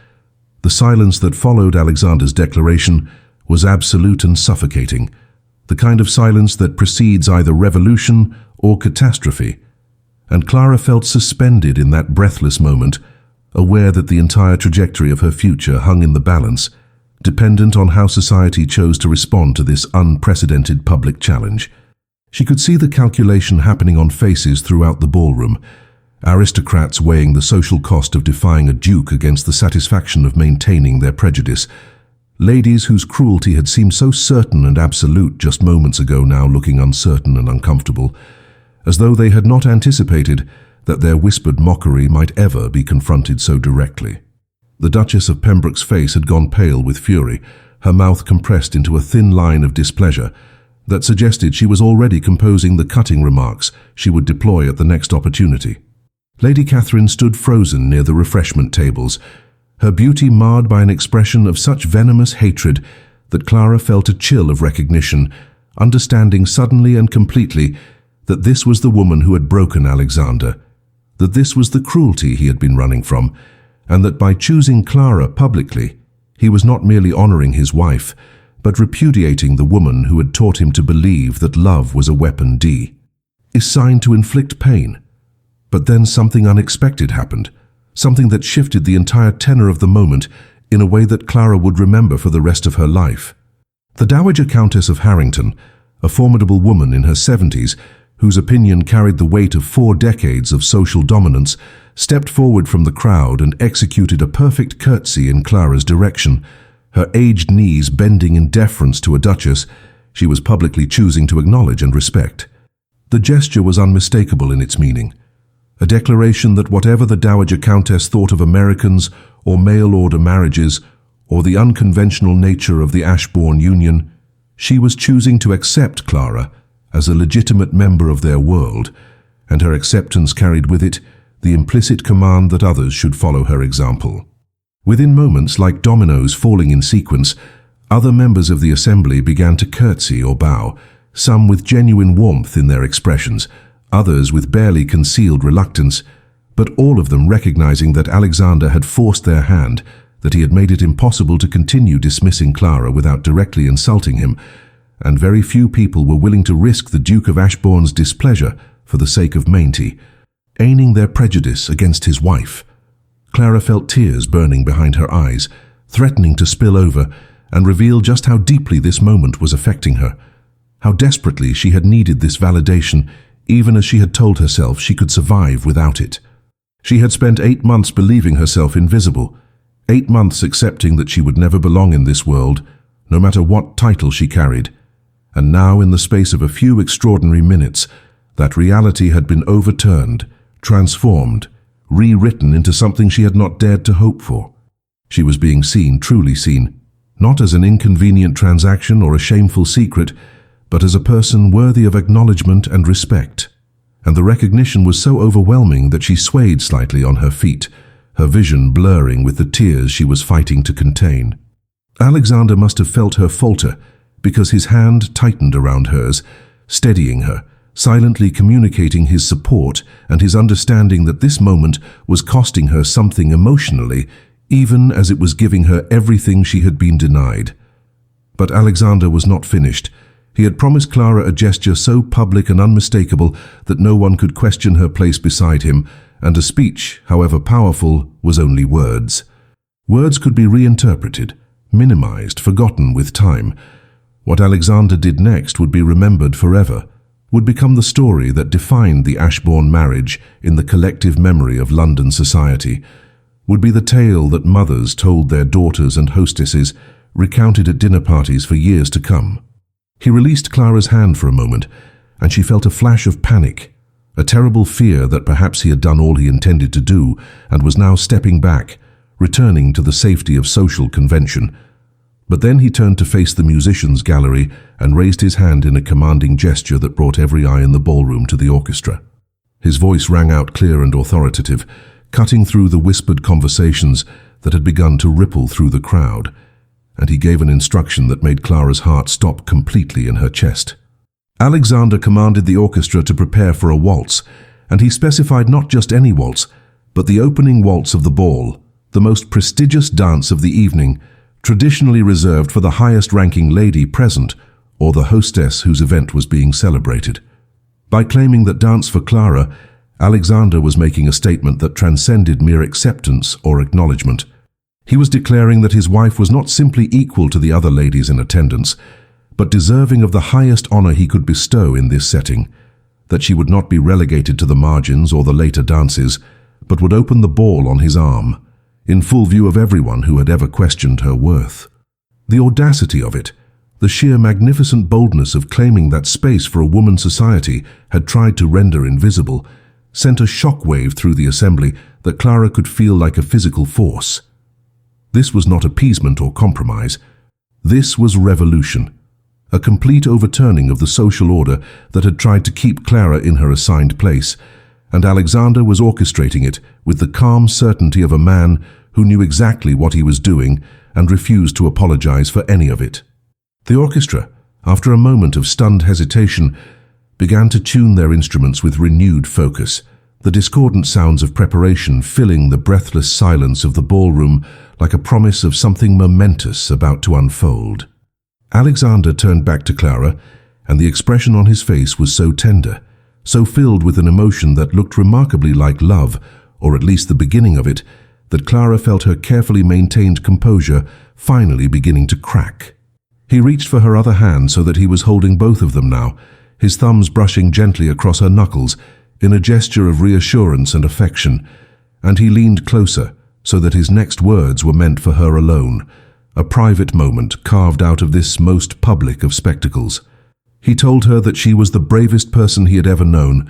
A: The silence that followed Alexander's declaration was absolute and suffocating, the kind of silence that precedes either revolution or catastrophe, and Clara felt suspended in that breathless moment, aware that the entire trajectory of her future hung in the balance, dependent on how society chose to respond to this unprecedented public challenge. She could see the calculation happening on faces throughout the ballroom, aristocrats weighing the social cost of defying a duke against the satisfaction of maintaining their prejudice, ladies whose cruelty had seemed so certain and absolute just moments ago now looking uncertain and uncomfortable, as though they had not anticipated that their whispered mockery might ever be confronted so directly. The Duchess of Pembroke's face had gone pale with fury, her mouth compressed into a thin line of displeasure that suggested she was already composing the cutting remarks she would deploy at the next opportunity. Lady Catherine stood frozen near the refreshment tables, her beauty marred by an expression of such venomous hatred that Clara felt a chill of recognition, understanding suddenly and completely that this was the woman who had broken Alexander, that this was the cruelty he had been running from, and that by choosing Clara publicly, he was not merely honoring his wife, but repudiating the woman who had taught him to believe that love was a weapon designed to inflict pain. But then something unexpected happened, something that shifted the entire tenor of the moment in a way that Clara would remember for the rest of her life. The Dowager Countess of Harrington, a formidable woman in her 70s, whose opinion carried the weight of 4 decades of social dominance, stepped forward from the crowd and executed a perfect curtsy in Clara's direction, her aged knees bending in deference to a duchess she was publicly choosing to acknowledge and respect. The gesture was unmistakable in its meaning, a declaration that whatever the Dowager Countess thought of Americans or mail-order marriages or the unconventional nature of the Ashbourne union, she was choosing to accept Clara as a legitimate member of their world, and her acceptance carried with it the implicit command that others should follow her example. Within moments, like dominoes falling in sequence, other members of the assembly began to curtsy or bow, some with genuine warmth in their expressions, others with barely concealed reluctance, but all of them recognizing that Alexander had forced their hand, that he had made it impossible to continue dismissing Clara without directly insulting him, and very few people were willing to risk the Duke of Ashbourne's displeasure for the sake of Mainty, aiming their prejudice against his wife. Clara felt tears burning behind her eyes, threatening to spill over, and reveal just how deeply this moment was affecting her, how desperately she had needed this validation, even as she had told herself she could survive without it. She had spent 8 months believing herself invisible, 8 months accepting that she would never belong in this world, no matter what title she carried. And now, in the space of a few extraordinary minutes, that reality had been overturned, transformed, rewritten into something she had not dared to hope for. She was being seen, truly seen, not as an inconvenient transaction or a shameful secret, but as a person worthy of acknowledgement and respect. And the recognition was so overwhelming that she swayed slightly on her feet, her vision blurring with the tears she was fighting to contain. Alexander must have felt her falter, because his hand tightened around hers, steadying her, silently communicating his support and his understanding that this moment was costing her something emotionally, even as it was giving her everything she had been denied. But Alexander was not finished. He had promised Clara a gesture so public and unmistakable that no one could question her place beside him, and a speech, however powerful, was only words. Words could be reinterpreted, minimized, forgotten with time. What Alexander did next would be remembered forever, would become the story that defined the Ashbourne marriage in the collective memory of London society, would be the tale that mothers told their daughters and hostesses, recounted at dinner parties for years to come. He released Clara's hand for a moment, and she felt a flash of panic, a terrible fear that perhaps he had done all he intended to do and was now stepping back, returning to the safety of social convention. But then he turned to face the musicians' gallery and raised his hand in a commanding gesture that brought every eye in the ballroom to the orchestra. His voice rang out clear and authoritative, cutting through the whispered conversations that had begun to ripple through the crowd, and he gave an instruction that made Clara's heart stop completely in her chest. Alexander commanded the orchestra to prepare for a waltz, and he specified not just any waltz, but the opening waltz of the ball, the most prestigious dance of the evening, traditionally reserved for the highest-ranking lady present or the hostess whose event was being celebrated. By claiming that dance for Clara, Alexander was making a statement that transcended mere acceptance or acknowledgement. He was declaring that his wife was not simply equal to the other ladies in attendance, but deserving of the highest honor he could bestow in this setting, that she would not be relegated to the margins or the later dances, but would open the ball on his arm, in full view of everyone who had ever questioned her worth. The audacity of it, the sheer magnificent boldness of claiming that space for a woman's society had tried to render invisible, sent a shockwave through the assembly that Clara could feel like a physical force. This was not appeasement or compromise. This was revolution, a complete overturning of the social order that had tried to keep Clara in her assigned place, and Alexander was orchestrating it with the calm certainty of a man who knew exactly what he was doing and refused to apologize for any of it. The orchestra, after a moment of stunned hesitation, began to tune their instruments with renewed focus, the discordant sounds of preparation filling the breathless silence of the ballroom like a promise of something momentous about to unfold. Alexander turned back to Clara, and the expression on his face was so tender, so filled with an emotion that looked remarkably like love, or at least the beginning of it, that Clara felt her carefully maintained composure finally beginning to crack. He reached for her other hand so that he was holding both of them now, his thumbs brushing gently across her knuckles in a gesture of reassurance and affection, and he leaned closer so that his next words were meant for her alone, a private moment carved out of this most public of spectacles. He told her that she was the bravest person he had ever known,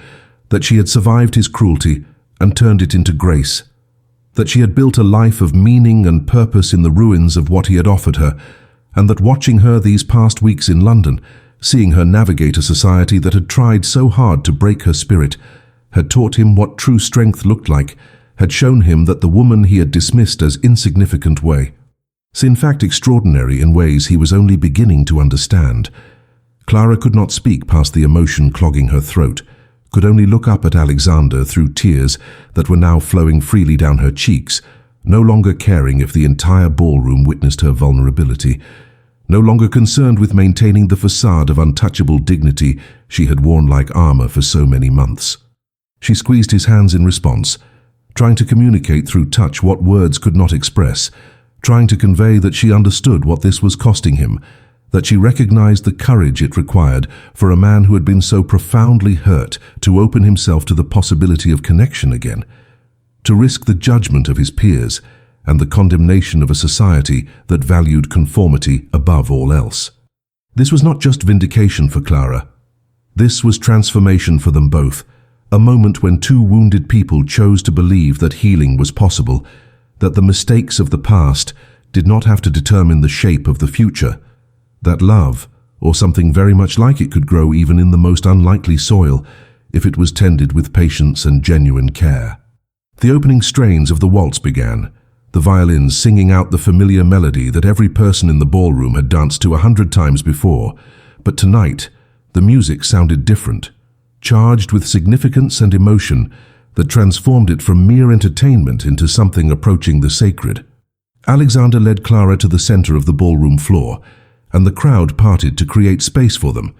A: that she had survived his cruelty and turned it into grace, that she had built a life of meaning and purpose in the ruins of what he had offered her, and that watching her these past weeks in London, seeing her navigate a society that had tried so hard to break her spirit, had taught him what true strength looked like, had shown him that the woman he had dismissed as insignificant was in fact extraordinary in ways he was only beginning to understand. Clara could not speak past the emotion clogging her throat, could only look up at Alexander through tears that were now flowing freely down her cheeks, no longer caring if the entire ballroom witnessed her vulnerability, no longer concerned with maintaining the facade of untouchable dignity she had worn like armor for so many months. She squeezed his hands in response, trying to communicate through touch what words could not express, trying to convey that she understood what this was costing him, that she recognized the courage it required for a man who had been so profoundly hurt to open himself to the possibility of connection again, to risk the judgment of his peers and the condemnation of a society that valued conformity above all else. This was not just vindication for Clara. This was transformation for them both, a moment when two wounded people chose to believe that healing was possible, that the mistakes of the past did not have to determine the shape of the future, that love, or something very much like it, could grow even in the most unlikely soil if it was tended with patience and genuine care. The opening strains of the waltz began, the violins singing out the familiar melody that every person in the ballroom had danced to 100 times before, but tonight the music sounded different, charged with significance and emotion that transformed it from mere entertainment into something approaching the sacred. Alexander led Clara to the center of the ballroom floor, and the crowd parted to create space for them,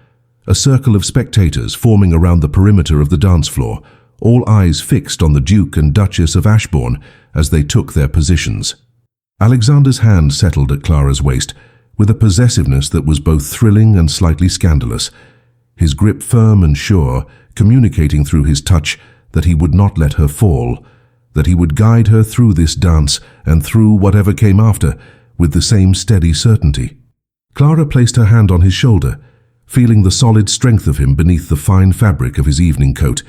A: a circle of spectators forming around the perimeter of the dance floor, all eyes fixed on the Duke and Duchess of Ashbourne as they took their positions. Alexander's hand settled at Clara's waist with a possessiveness that was both thrilling and slightly scandalous, his grip firm and sure, communicating through his touch that he would not let her fall, that he would guide her through this dance and through whatever came after with the same steady certainty. Clara placed her hand on his shoulder, feeling the solid strength of him beneath the fine fabric of his evening coat,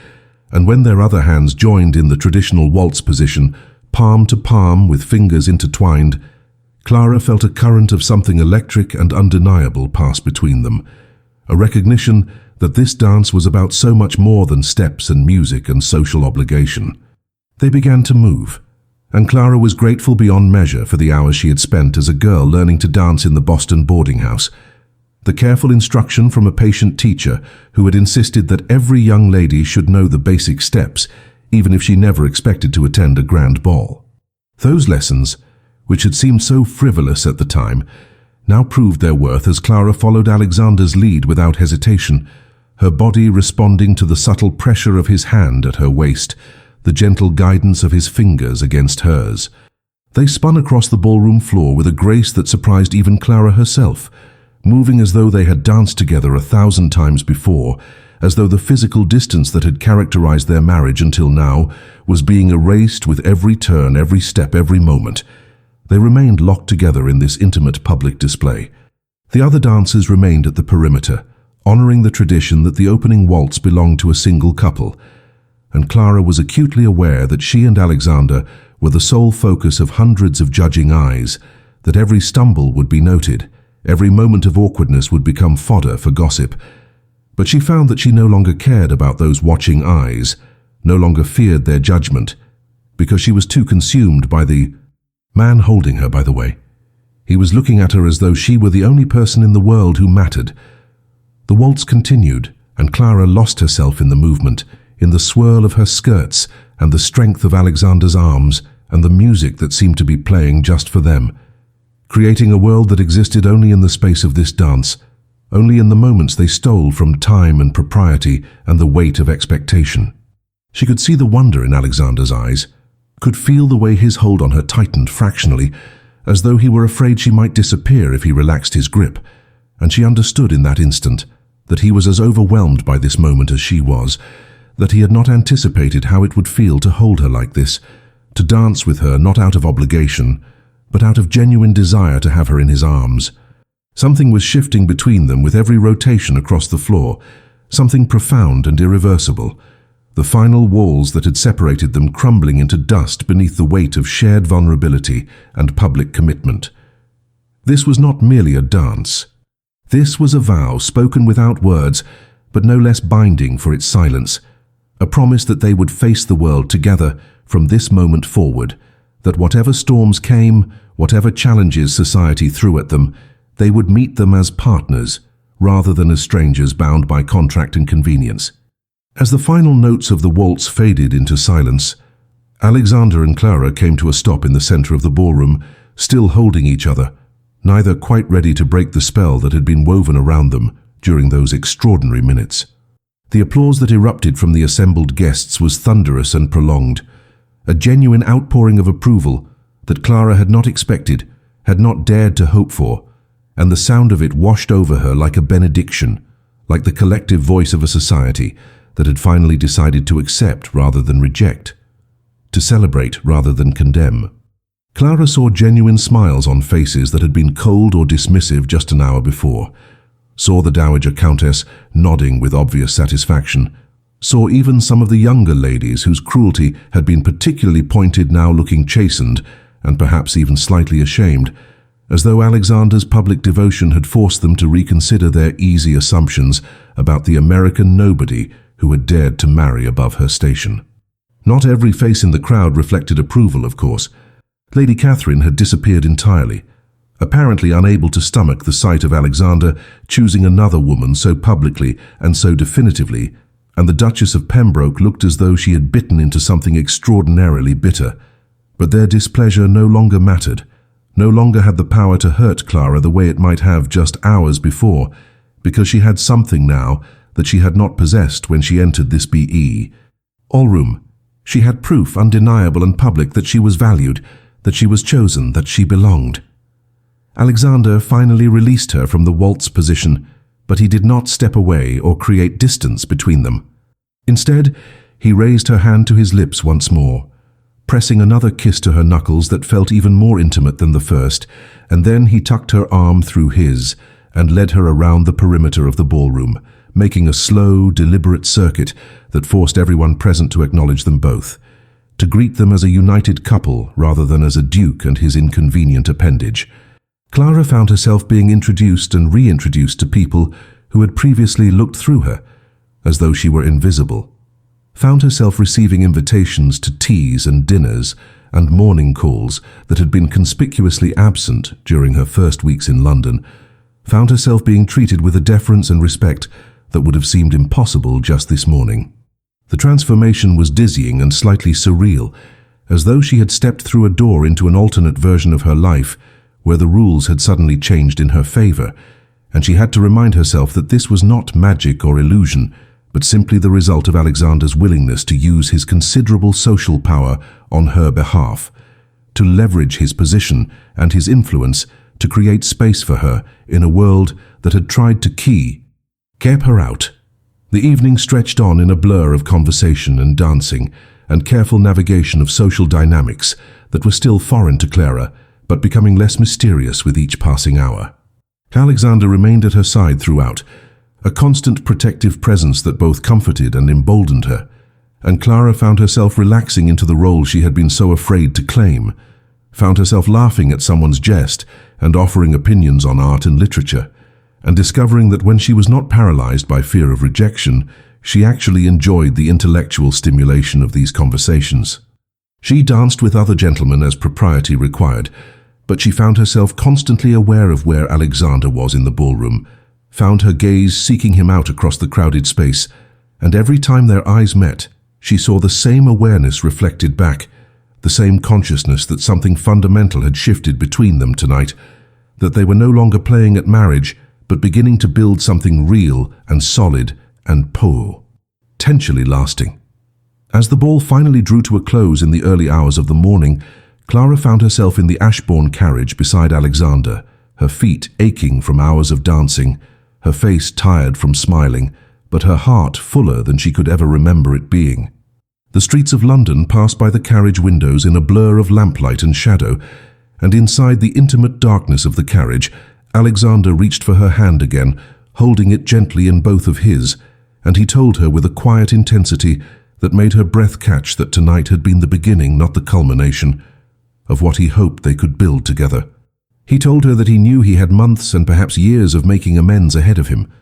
A: and when their other hands joined in the traditional waltz position, palm to palm with fingers intertwined, Clara felt a current of something electric and undeniable pass between them, a recognition that this dance was about so much more than steps and music and social obligation. They began to move, and Clara was grateful beyond measure for the hours she had spent as a girl learning to dance in the Boston boarding house. The careful instruction from a patient teacher who had insisted that every young lady should know the basic steps, even if she never expected to attend a grand ball. Those lessons, which had seemed so frivolous at the time, now proved their worth as Clara followed Alexander's lead without hesitation, her body responding to the subtle pressure of his hand at her waist, the gentle guidance of his fingers against hers. They spun across the ballroom floor with a grace that surprised even Clara herself, moving as though they had danced together 1,000 times before, as though the physical distance that had characterized their marriage until now was being erased with every turn, every step, every moment. They remained locked together in this intimate public display. The other dancers remained at the perimeter, honoring the tradition that the opening waltz belonged to a single couple, and Clara was acutely aware that she and Alexander were the sole focus of hundreds of judging eyes, that every stumble would be noted, Every moment of awkwardness would become fodder for gossip. But she found that she no longer cared about those watching eyes, no longer feared their judgment, because she was too consumed by the man holding her, by the way. He was looking at her as though she were the only person in the world who mattered. The waltz continued, and Clara lost herself in the movement, in the swirl of her skirts and the strength of Alexander's arms and the music that seemed to be playing just for them, creating a world that existed only in the space of this dance, only in the moments they stole from time and propriety and the weight of expectation. She could see the wonder in Alexander's eyes, could feel the way his hold on her tightened fractionally, as though he were afraid she might disappear if he relaxed his grip, and she understood in that instant that he was as overwhelmed by this moment as she was, that he had not anticipated how it would feel to hold her like this, to dance with her not out of obligation, but out of genuine desire to have her in his arms. Something was shifting between them with every rotation across the floor, something profound and irreversible, the final walls that had separated them crumbling into dust beneath the weight of shared vulnerability and public commitment. This was not merely a dance. This was a vow spoken without words, but no less binding for its silence, a promise that they would face the world together from this moment forward, that whatever storms came, whatever challenges society threw at them, they would meet them as partners, rather than as strangers bound by contract and convenience. As the final notes of the waltz faded into silence, Alexander and Clara came to a stop in the center of the ballroom, still holding each other, neither quite ready to break the spell that had been woven around them during those extraordinary minutes. The applause that erupted from the assembled guests was thunderous and prolonged, a genuine outpouring of approval that Clara had not expected, had not dared to hope for, and the sound of it washed over her like a benediction, like the collective voice of a society that had finally decided to accept rather than reject, to celebrate rather than condemn. Clara saw genuine smiles on faces that had been cold or dismissive just an hour before, saw the Dowager Countess nodding with obvious satisfaction, saw even some of the younger ladies whose cruelty had been particularly pointed now looking chastened and perhaps even slightly ashamed, as though Alexander's public devotion had forced them to reconsider their easy assumptions about the American nobody who had dared to marry above her station. Not every face in the crowd reflected approval, of course. Lady Catherine had disappeared entirely, apparently unable to stomach the sight of Alexander choosing another woman so publicly and so definitively, and the Duchess of Pembroke looked as though she had bitten into something extraordinarily bitter. But their displeasure no longer mattered, no longer had the power to hurt Clara the way it might have just hours before, because she had something now that she had not possessed when she entered this B.E. Ballroom. She had proof undeniable and public that she was valued, that she was chosen, that she belonged. Alexander finally released her from the waltz position, but he did not step away or create distance between them. Instead, he raised her hand to his lips once more, pressing another kiss to her knuckles that felt even more intimate than the first, and then he tucked her arm through his and led her around the perimeter of the ballroom, making a slow, deliberate circuit that forced everyone present to acknowledge them both, to greet them as a united couple rather than as a duke and his inconvenient appendage. Clara found herself being introduced and reintroduced to people who had previously looked through her, as though she were invisible, found herself receiving invitations to teas and dinners and morning calls that had been conspicuously absent during her first weeks in London, found herself being treated with a deference and respect that would have seemed impossible just this morning. The transformation was dizzying and slightly surreal, as though she had stepped through a door into an alternate version of her life where the rules had suddenly changed in her favor, and she had to remind herself that this was not magic or illusion, but simply the result of Alexander's willingness to use his considerable social power on her behalf, to leverage his position and his influence to create space for her in a world that had tried to keep her out. The evening stretched on in a blur of conversation and dancing and careful navigation of social dynamics that were still foreign to Clara, but becoming less mysterious with each passing hour. Alexander remained at her side throughout, a constant protective presence that both comforted and emboldened her, and Clara found herself relaxing into the role she had been so afraid to claim, found herself laughing at someone's jest and offering opinions on art and literature, and discovering that when she was not paralyzed by fear of rejection, she actually enjoyed the intellectual stimulation of these conversations. She danced with other gentlemen as propriety required, but she found herself constantly aware of where Alexander was in the ballroom, found her gaze seeking him out across the crowded space, and every time their eyes met, she saw the same awareness reflected back, the same consciousness that something fundamental had shifted between them tonight, that they were no longer playing at marriage, but beginning to build something real and solid and potentially lasting. As the ball finally drew to a close in the early hours of the morning, Clara found herself in the Ashbourne carriage beside Alexander, her feet aching from hours of dancing, her face tired from smiling, but her heart fuller than she could ever remember it being. The streets of London passed by the carriage windows in a blur of lamplight and shadow, and inside the intimate darkness of the carriage, Alexander reached for her hand again, holding it gently in both of his, and he told her with a quiet intensity that made her breath catch that tonight had been the beginning, not the culmination, of what he hoped they could build together. He told her that he knew he had months and perhaps years of making amends ahead of him,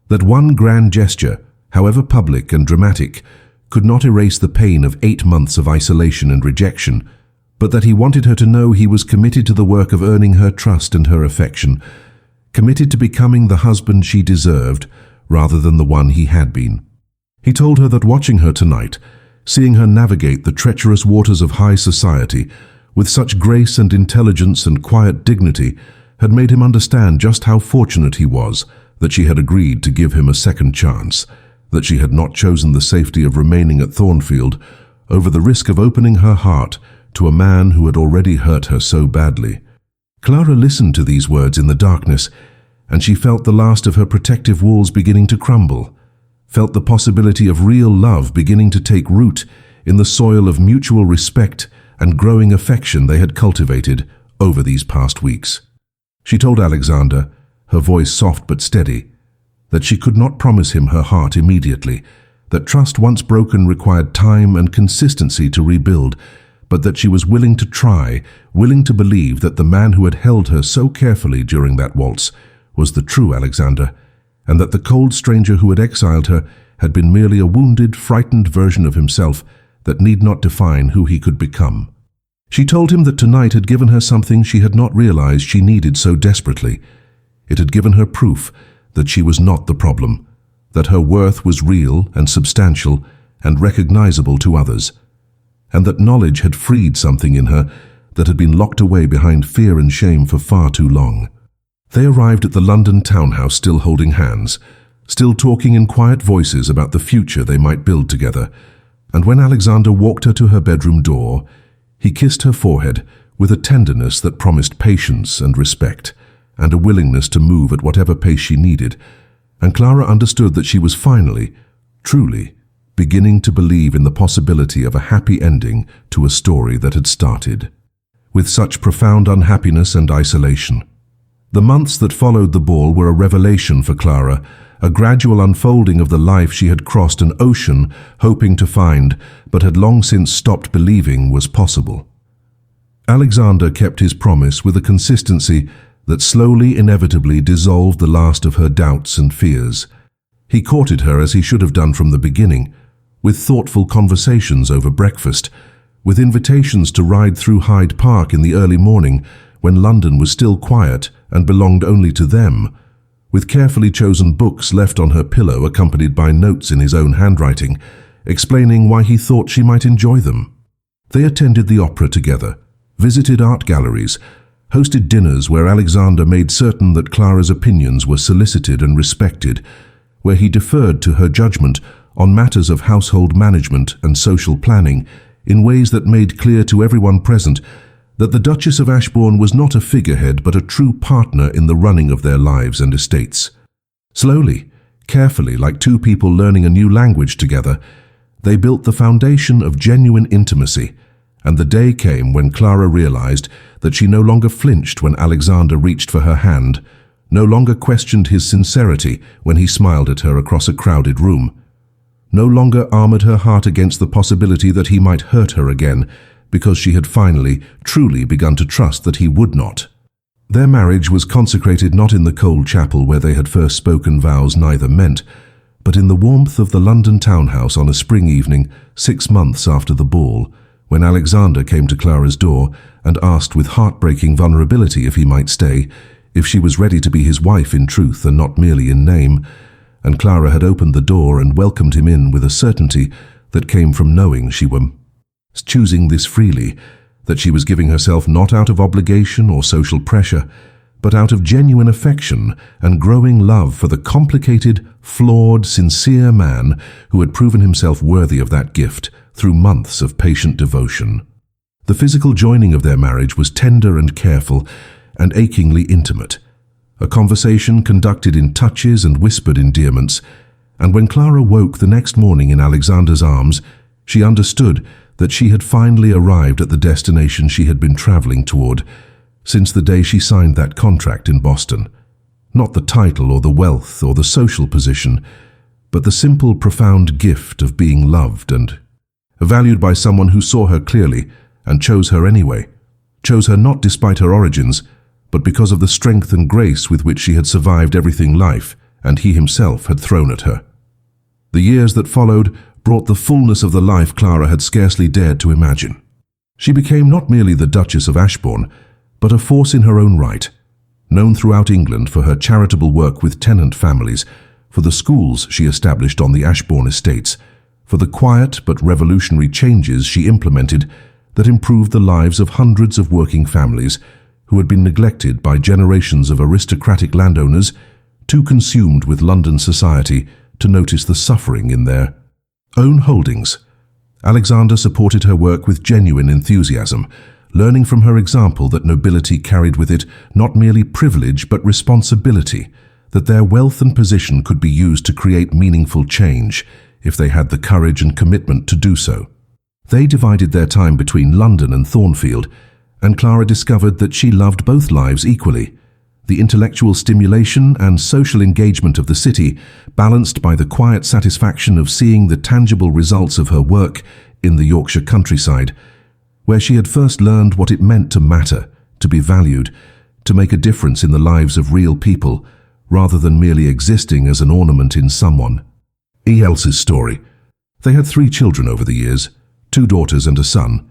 A: that one grand gesture, however public and dramatic, could not erase the pain of 8 months of isolation and rejection, but that he wanted her to know he was committed to the work of earning her trust and her affection, committed to becoming the husband she deserved rather than the one he had been. He told her that watching her tonight, seeing her navigate the treacherous waters of high society, with such grace and intelligence and quiet dignity, had made him understand just how fortunate he was that she had agreed to give him a second chance, that she had not chosen the safety of remaining at Thornfield over the risk of opening her heart to a man who had already hurt her so badly. Clara listened to these words in the darkness, and she felt the last of her protective walls beginning to crumble, felt the possibility of real love beginning to take root in the soil of mutual respect and growing affection they had cultivated over these past weeks. She told Alexander, her voice soft but steady, that she could not promise him her heart immediately, that trust once broken required time and consistency to rebuild, but that she was willing to try, willing to believe that the man who had held her so carefully during that waltz was the true Alexander, and that the cold stranger who had exiled her had been merely a wounded, frightened version of himself that need not define who he could become. She told him that tonight had given her something she had not realized she needed so desperately. It had given her proof that she was not the problem, that her worth was real and substantial and recognizable to others, and that knowledge had freed something in her that had been locked away behind fear and shame for far too long. They arrived at the London townhouse still holding hands, still talking in quiet voices about the future they might build together, and when Alexander walked her to her bedroom door, he kissed her forehead with a tenderness that promised patience and respect, and a willingness to move at whatever pace she needed, and Clara understood that she was finally, truly, beginning to believe in the possibility of a happy ending to a story that had started with such profound unhappiness and isolation. The months that followed the ball were a revelation for Clara, a gradual unfolding of the life she had crossed an ocean hoping to find, but had long since stopped believing was possible. Alexander kept his promise with a consistency that slowly, inevitably dissolved the last of her doubts and fears. He courted her as he should have done from the beginning, with thoughtful conversations over breakfast, with invitations to ride through Hyde Park in the early morning when London was still quiet and belonged only to them, with carefully chosen books left on her pillow accompanied by notes in his own handwriting, explaining why he thought she might enjoy them. They attended the opera together, visited art galleries, hosted dinners where Alexander made certain that Clara's opinions were solicited and respected, where he deferred to her judgment on matters of household management and social planning in ways that made clear to everyone present that the Duchess of Ashbourne was not a figurehead but a true partner in the running of their lives and estates. Slowly, carefully, like two people learning a new language together, they built the foundation of genuine intimacy, and the day came when Clara realized that she no longer flinched when Alexander reached for her hand, no longer questioned his sincerity when he smiled at her across a crowded room, no longer armored her heart against the possibility that he might hurt her again, because she had finally, truly begun to trust that he would not. Their marriage was consecrated not in the cold chapel where they had first spoken vows neither meant, but in the warmth of the London townhouse on a spring evening 6 months after the ball, when Alexander came to Clara's door and asked with heartbreaking vulnerability if he might stay, if she was ready to be his wife in truth and not merely in name, and Clara had opened the door and welcomed him in with a certainty that came from knowing she was choosing this freely, that she was giving herself not out of obligation or social pressure, but out of genuine affection and growing love for the complicated, flawed, sincere man who had proven himself worthy of that gift through months of patient devotion. The physical joining of their marriage was tender and careful and achingly intimate, a conversation conducted in touches and whispered endearments, and when Clara woke the next morning in Alexander's arms, she understood that she had finally arrived at the destination she had been traveling toward since the day she signed that contract in Boston. Not the title or the wealth or the social position, but the simple, profound gift of being loved and valued by someone who saw her clearly and chose her anyway, chose her not despite her origins, but because of the strength and grace with which she had survived everything life and he himself had thrown at her. The years that followed brought the fullness of the life Clara had scarcely dared to imagine. She became not merely the Duchess of Ashbourne, but a force in her own right, known throughout England for her charitable work with tenant families, for the schools she established on the Ashbourne estates, for the quiet but revolutionary changes she implemented that improved the lives of hundreds of working families who had been neglected by generations of aristocratic landowners too consumed with London society to notice the suffering in their own holdings. Alexander supported her work with genuine enthusiasm, learning from her example that nobility carried with it not merely privilege but responsibility, that their wealth and position could be used to create meaningful change if they had the courage and commitment to do so. They divided their time between London and Thornfield, and Clara discovered that she loved both lives equally. The intellectual stimulation and social engagement of the city, balanced by the quiet satisfaction of seeing the tangible results of her work in the Yorkshire countryside, where she had first learned what it meant to matter, to be valued, to make a difference in the lives of real people, rather than merely existing as an ornament in someone else's story. They had 3 children over the years, 2 daughters and a son,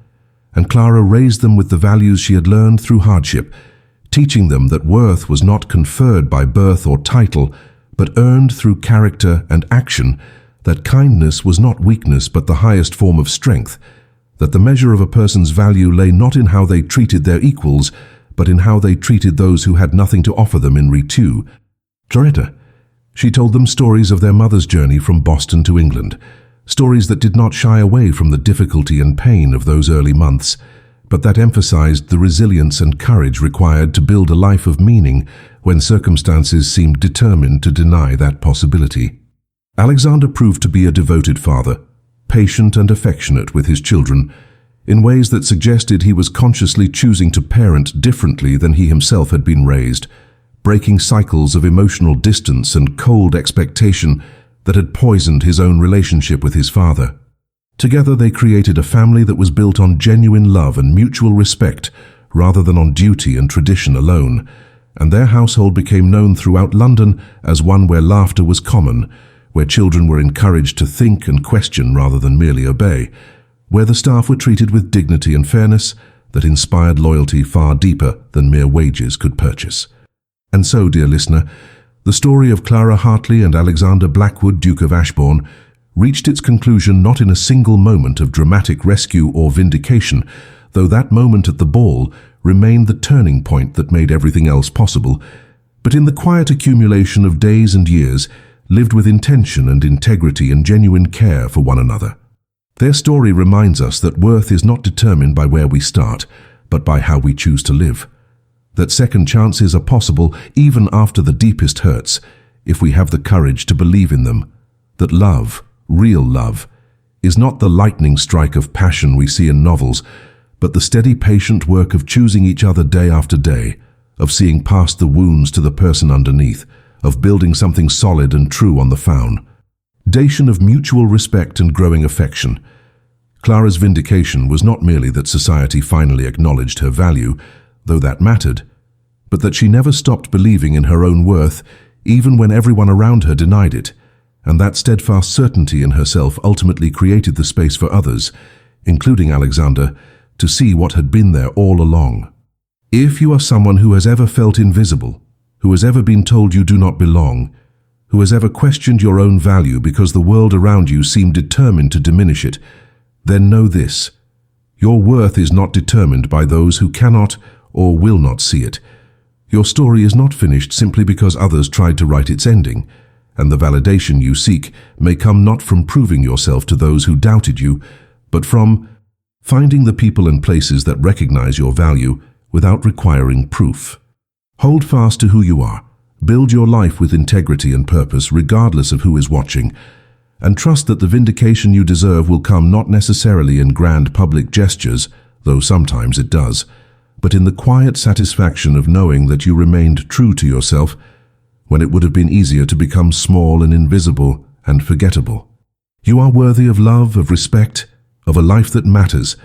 A: and Clara raised them with the values she had learned through hardship, teaching them that worth was not conferred by birth or title, but earned through character and action, that kindness was not weakness but the highest form of strength, that the measure of a person's value lay not in how they treated their equals, but in how they treated those who had nothing to offer them in return. She told them stories of their mother's journey from Boston to England, stories that did not shy away from the difficulty and pain of those early months, but that emphasized the resilience and courage required to build a life of meaning when circumstances seemed determined to deny that possibility. Alexander proved to be a devoted father, patient and affectionate with his children, in ways that suggested he was consciously choosing to parent differently than he himself had been raised, breaking cycles of emotional distance and cold expectation that had poisoned his own relationship with his father. Together they created a family that was built on genuine love and mutual respect rather than on duty and tradition alone, and their household became known throughout London as one where laughter was common, where children were encouraged to think and question rather than merely obey, where the staff were treated with dignity and fairness that inspired loyalty far deeper than mere wages could purchase. And so, dear listener, the story of Clara Hartley and Alexander Blackwood, Duke of Ashbourne, reached its conclusion not in a single moment of dramatic rescue or vindication, though that moment at the ball remained the turning point that made everything else possible, but in the quiet accumulation of days and years lived with intention and integrity and genuine care for one another. Their story reminds us that worth is not determined by where we start, but by how we choose to live. That second chances are possible even after the deepest hurts, if we have the courage to believe in them. That love, real love, is not the lightning strike of passion we see in novels, but the steady, patient work of choosing each other day after day, of seeing past the wounds to the person underneath, of building something solid and true on the foundation of mutual respect and growing affection. Clara's vindication was not merely that society finally acknowledged her value, though that mattered, but that she never stopped believing in her own worth, even when everyone around her denied it, and that steadfast certainty in herself ultimately created the space for others, including Alexander, to see what had been there all along. If you are someone who has ever felt invisible, who has ever been told you do not belong, who has ever questioned your own value because the world around you seemed determined to diminish it, then know this: your worth is not determined by those who cannot or will not see it. Your story is not finished simply because others tried to write its ending, and the validation you seek may come not from proving yourself to those who doubted you, but from finding the people and places that recognize your value without requiring proof. Hold fast to who you are, build your life with integrity and purpose regardless of who is watching, and trust that the vindication you deserve will come not necessarily in grand public gestures, though sometimes it does, but in the quiet satisfaction of knowing that you remained true to yourself when it would have been easier to become small and invisible and forgettable. You are worthy of love, of respect, of a life that matters,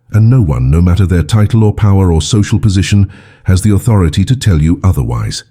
A: and no one, no matter their title or power or social position, has the authority to tell you otherwise.